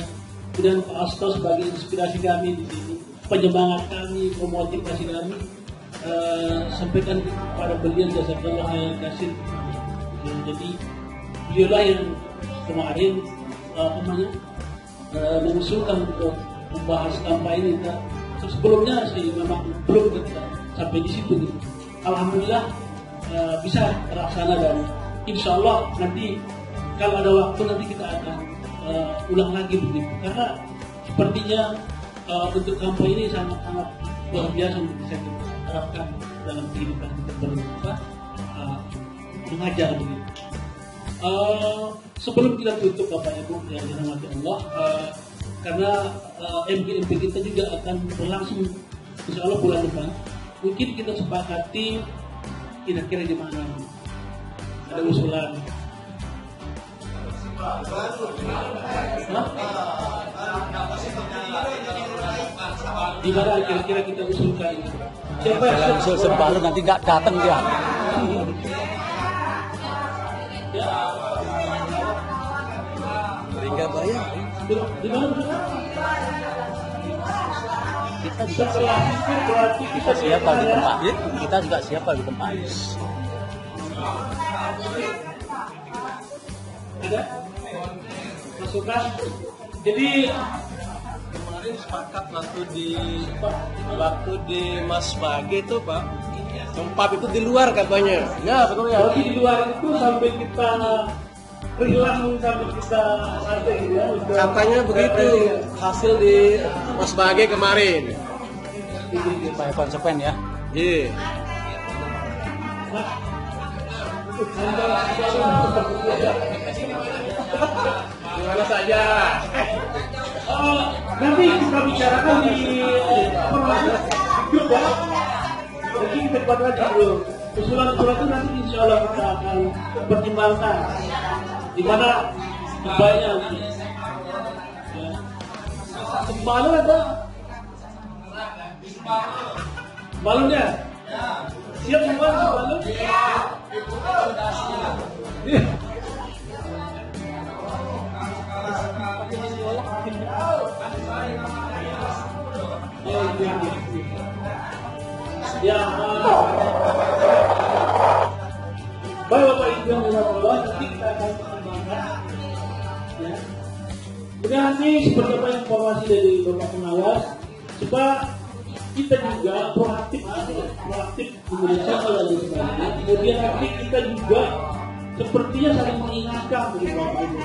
Kemudian Pak Asto sebagai inspirasi kami di sini, penyemangat kami, memotivasi kami, sampaikan kepada beliau jazakallah khairan kasih. Jadi beliaulah yang kemarin mengusulkan untuk membahas kampanye ini. Sebelumnya sih memang belum kita sampai di situ gitu. Alhamdulillah bisa terlaksana, dan insya Allah nanti kalau ada waktu nanti kita akan ulang lagi begitu. Karena sepertinya untuk kampanye ini sangat luar biasa untuk bisa kita terapkan dalam kehidupan kita berubah. Mengajar begitu. Sebelum kita tutup Bapak Ibu yang dirahmati Allah, karena MGMP kita juga akan berlangsung insya Allah bulan depan. Mungkin kita sepakati kira-kira di mana ada usulan. Di mana kira-kira kita usulkan? Siapa yang usul Sembalun nanti nggak datang dia. Hingga bayar. Di mana? Kita juga siapa di tempat. Kita juga siapa di tempat. Ada masukan. Jadi Kemarin sepakat waktu di Mas Bage itu Pak, tempat itu di luar katanya. ya betul ya. Tapi di luar itu sampai kita hilang, sampai kita sampai ya. Katanya begitu hasil di Mas Bage kemarin. Supaya konsekuen ya. Iya. Gimana saja? Nanti kita bicarakan di grup ya. Jadi kita buat lagi dulu. Usulan-usulan itu nanti insya Allah kita akan pertimbangkan di mana terbaiknya nanti. Ya. Sembalun ada? Balonnya? Siap semua sembalun? Iya. Ya, baik Bapak Ibu yang berbahagia, nanti kita akan pertimbangkan. Ya. Kemudian nanti seperti apa informasi dari Bapak Pengawas, supaya kita juga proaktif Indonesia dan sebagainya. Kemudian nanti kita juga sepertinya saling mengingatkan dari Bapak Ibu.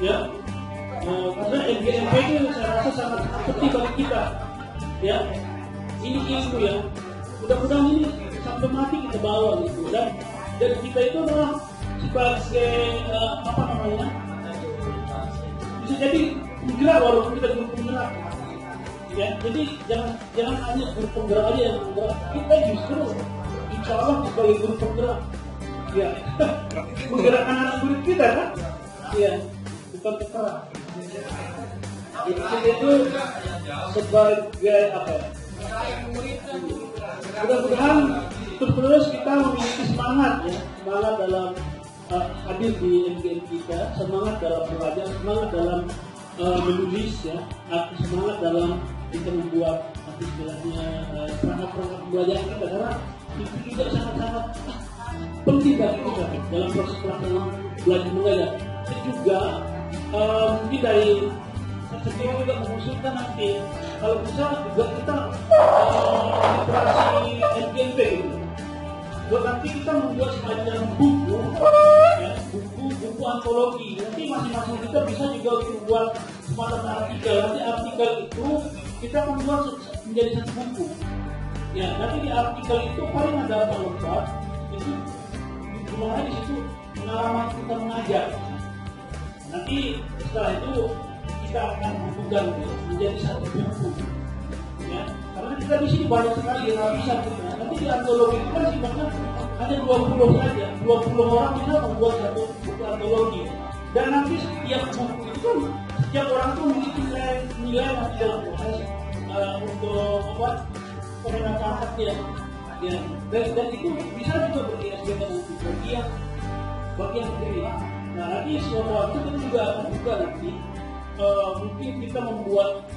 Ya. Karena MGMP itu saya rasa sangat penting bagi kita. Ya, ini ilmu ya. Mudah-mudahan ini sampai mati kita bawa gitu. Dan kita itu adalah sebagai apa namanya? Bisa jadi penggerak walaupun kita belum penggerak. Ya, jadi jangan hanya guru penggerak aja yang penggerak. Kita justru insya Allah sebagai guru penggerak. Ya, menggerakkan anak murid kita kan? Iya, bukan penggerak. Itu sebagai apa ya? Mudah-mudahan terus kita memiliki semangat ya, semangat dalam hadir di MGM kita, semangat dalam belajar, semangat dalam menulis ya, semangat dalam kita membuat istilahnya perangkat-perangkat pembelajaran kita, karena itu juga sangat-sangat penting bagi kita dalam proses pelaksanaan belajar mengajar. Dan juga mungkin dari saya juga mengusulkan nanti kalau bisa juga kita operasi NGNP gitu. Buat nanti kita membuat semacam buku, ya, buku antologi. Nanti masing-masing kita bisa juga membuat semacam artikel. Nanti artikel itu kita membuat menjadi satu buku. Ya, nanti di artikel itu paling ada apa lengkap. Itu dimana di situ pengalaman kita mengajar. Nanti setelah itu kita akan bukukan menjadi satu buku. Ya, karena kita di sini banyak sekali yang bisa kita. Nanti di antologi itu kan sifatnya hanya 20 saja, 20 orang bisa membuat satu buku antologi. Dan nanti setiap buku itu kan setiap orang tuh memiliki nilai nanti dalam proses untuk apa pemenataan ya. Ya, dan itu bisa juga berkaitan dengan bagian sendiri. Nah, nanti suatu waktu kita juga akan buka nanti. Mungkin kita membuat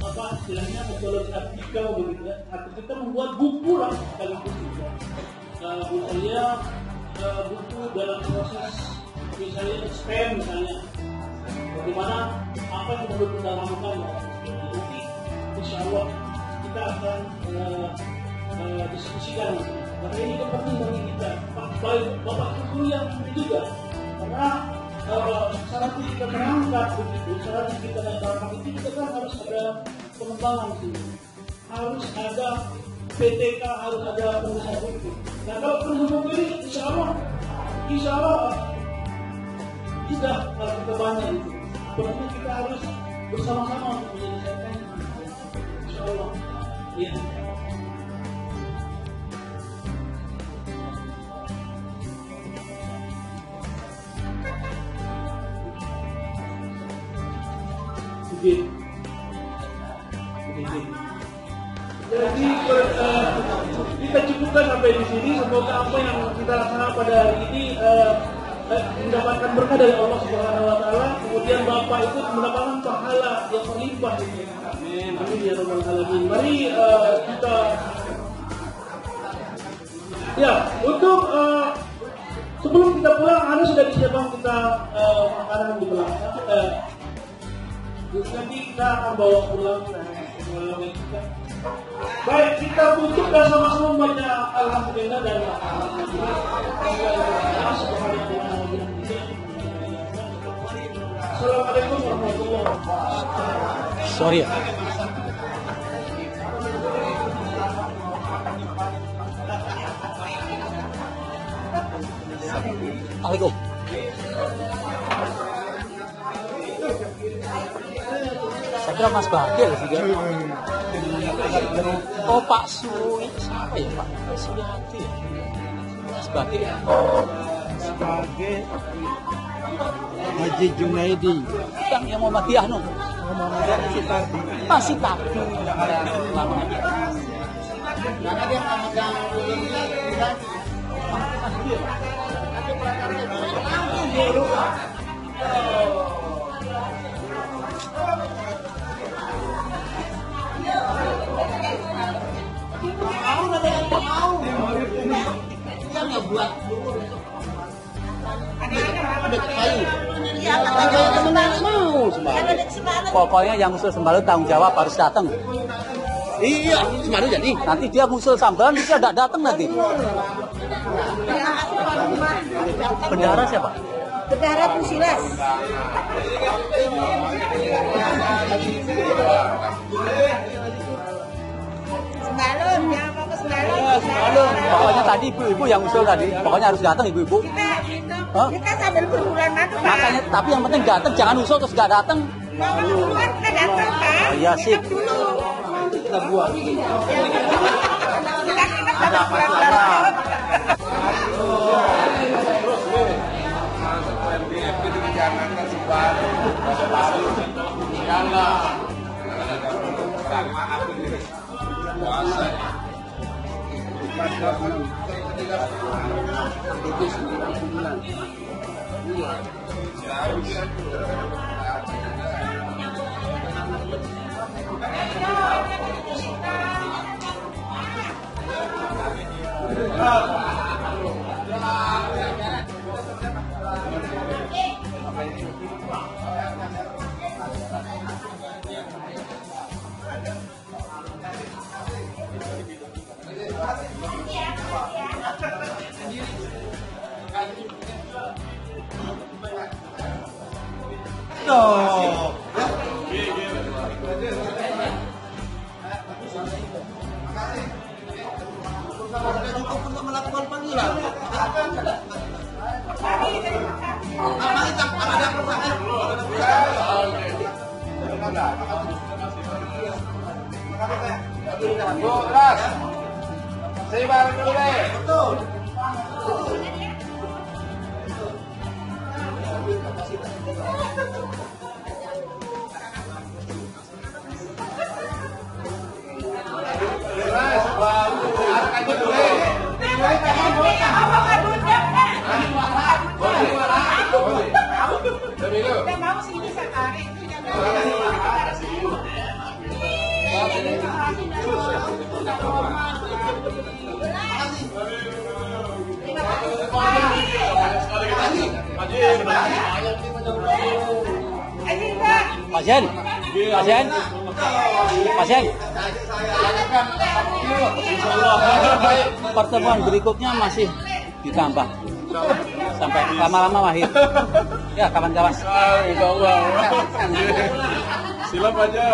apa istilahnya metodologi artikel begitu ya, atau kita membuat buku lah sekaligus juga. Misalnya buku dalam proses misalnya STEM misalnya, bagaimana apa yang perlu kita lakukan nanti insya Allah kita akan diskusikan. Karena ini penting bagi kita, bapak guru yang juga karena syarat kita berangkat begitu, syarat kita berangkat itu juga kan harus ada pengembangan sih, harus ada PTK, harus ada pengusaha buku. Nah kalau pengusaha buku ini insya Allah tidak kalau kita banyak itu, berarti kita harus bersama-sama untuk menyelesaikan insya Allah. Ya. Jadi kita cukupkan sampai di sini. Semoga apa yang kita laksanakan pada hari ini mendapatkan berkah dari Allah Subhanahu Wa Taala. Kemudian Bapak itu mendapatkan pahala yang berlimpah. Amin. Amin ya Rabbal Alamin. Mari kita ya untuk sebelum kita pulang harus sudah disiapkan kita makanan di belakang. Nanti kita akan bawa pulang kita. Baik, kita tutup dan sama-sama membaca Alhamdulillah dan Assalamualaikum warahmatullahi wabarakatuh. Sorry ya. Assalamualaikum. Saya kira Mas Bagel sih kan. Oh Pak Sui, siapa ya Pak? Suyati ya? Mas Bagel. Sebagai Haji Junaidi. Yang Muhammadiyah no. Masih tadi. Karena dia memegang Pokoknya yang usul sembalo tanggung jawab harus datang. Iya, sembalo jadi. Nanti dia ngusul sambalan, dia tidak datang nanti. Bendahara siapa? Bendahara Pusilas. Sembalun, jangan mau ke sembalun. Pokoknya tadi ibu-ibu yang usul tadi, pokoknya harus datang ibu-ibu. Kita sambil berbulan madu, Pak. Makanya, tapi yang penting datang, jangan usul terus nggak datang. Mau duluan kita datang, Pak. Oh iya sip. Dulu. Kita buat. Ada apa-apa. Itu Tuh. Sudah cukup untuk melakukan panggilan. Pasien, pasien, pasien. Pertemuan berikutnya masih ditambah sampai lama-lama mahir. Ya kawan-kawan. Silap aja.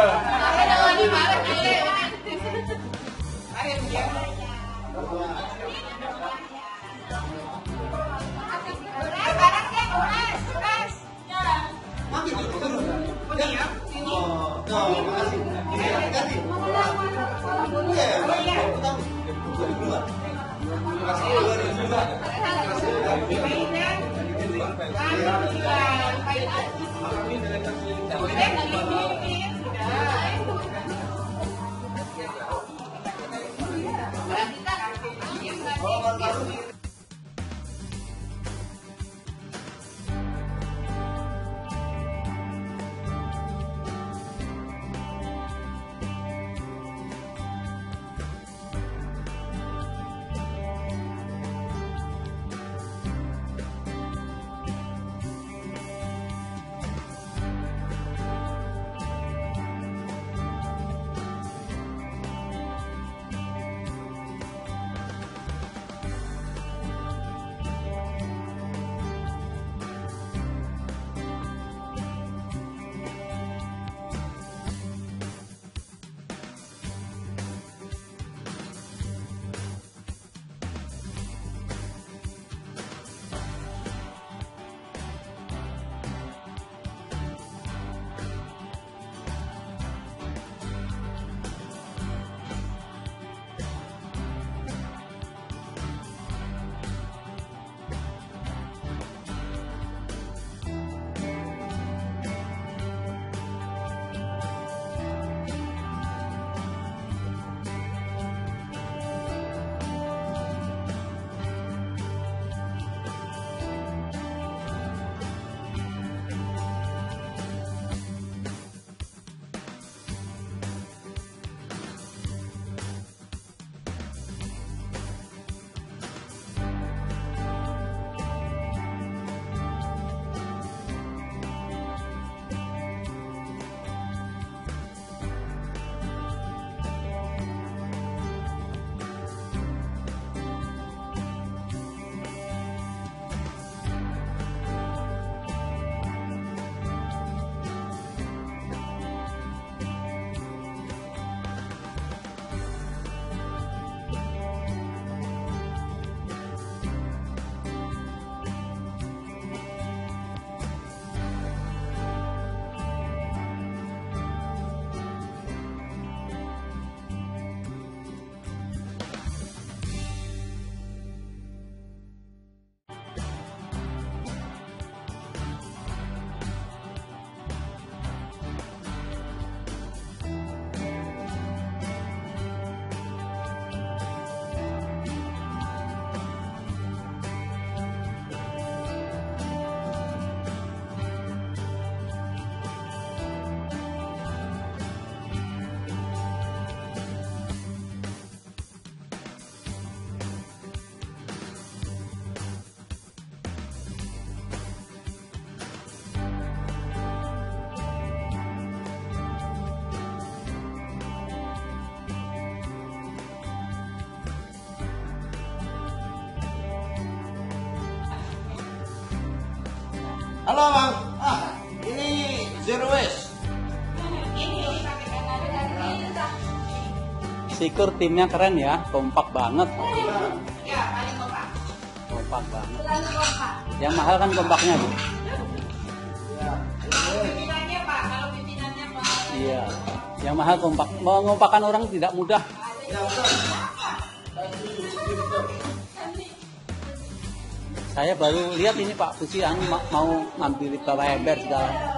Zero waste. Syukur timnya keren ya, kompak banget. Ya, paling kompak. Kompak banget. Selalu kompak. Yang mahal kan kompaknya, Bu. Kalau pimpinannya Pak, kalau pimpinannya Pak. Iya. Yang mahal kompak. Mengompakkan orang tidak mudah. Saya baru lihat ini Pak Pusian mau ngambil bawa ember segala.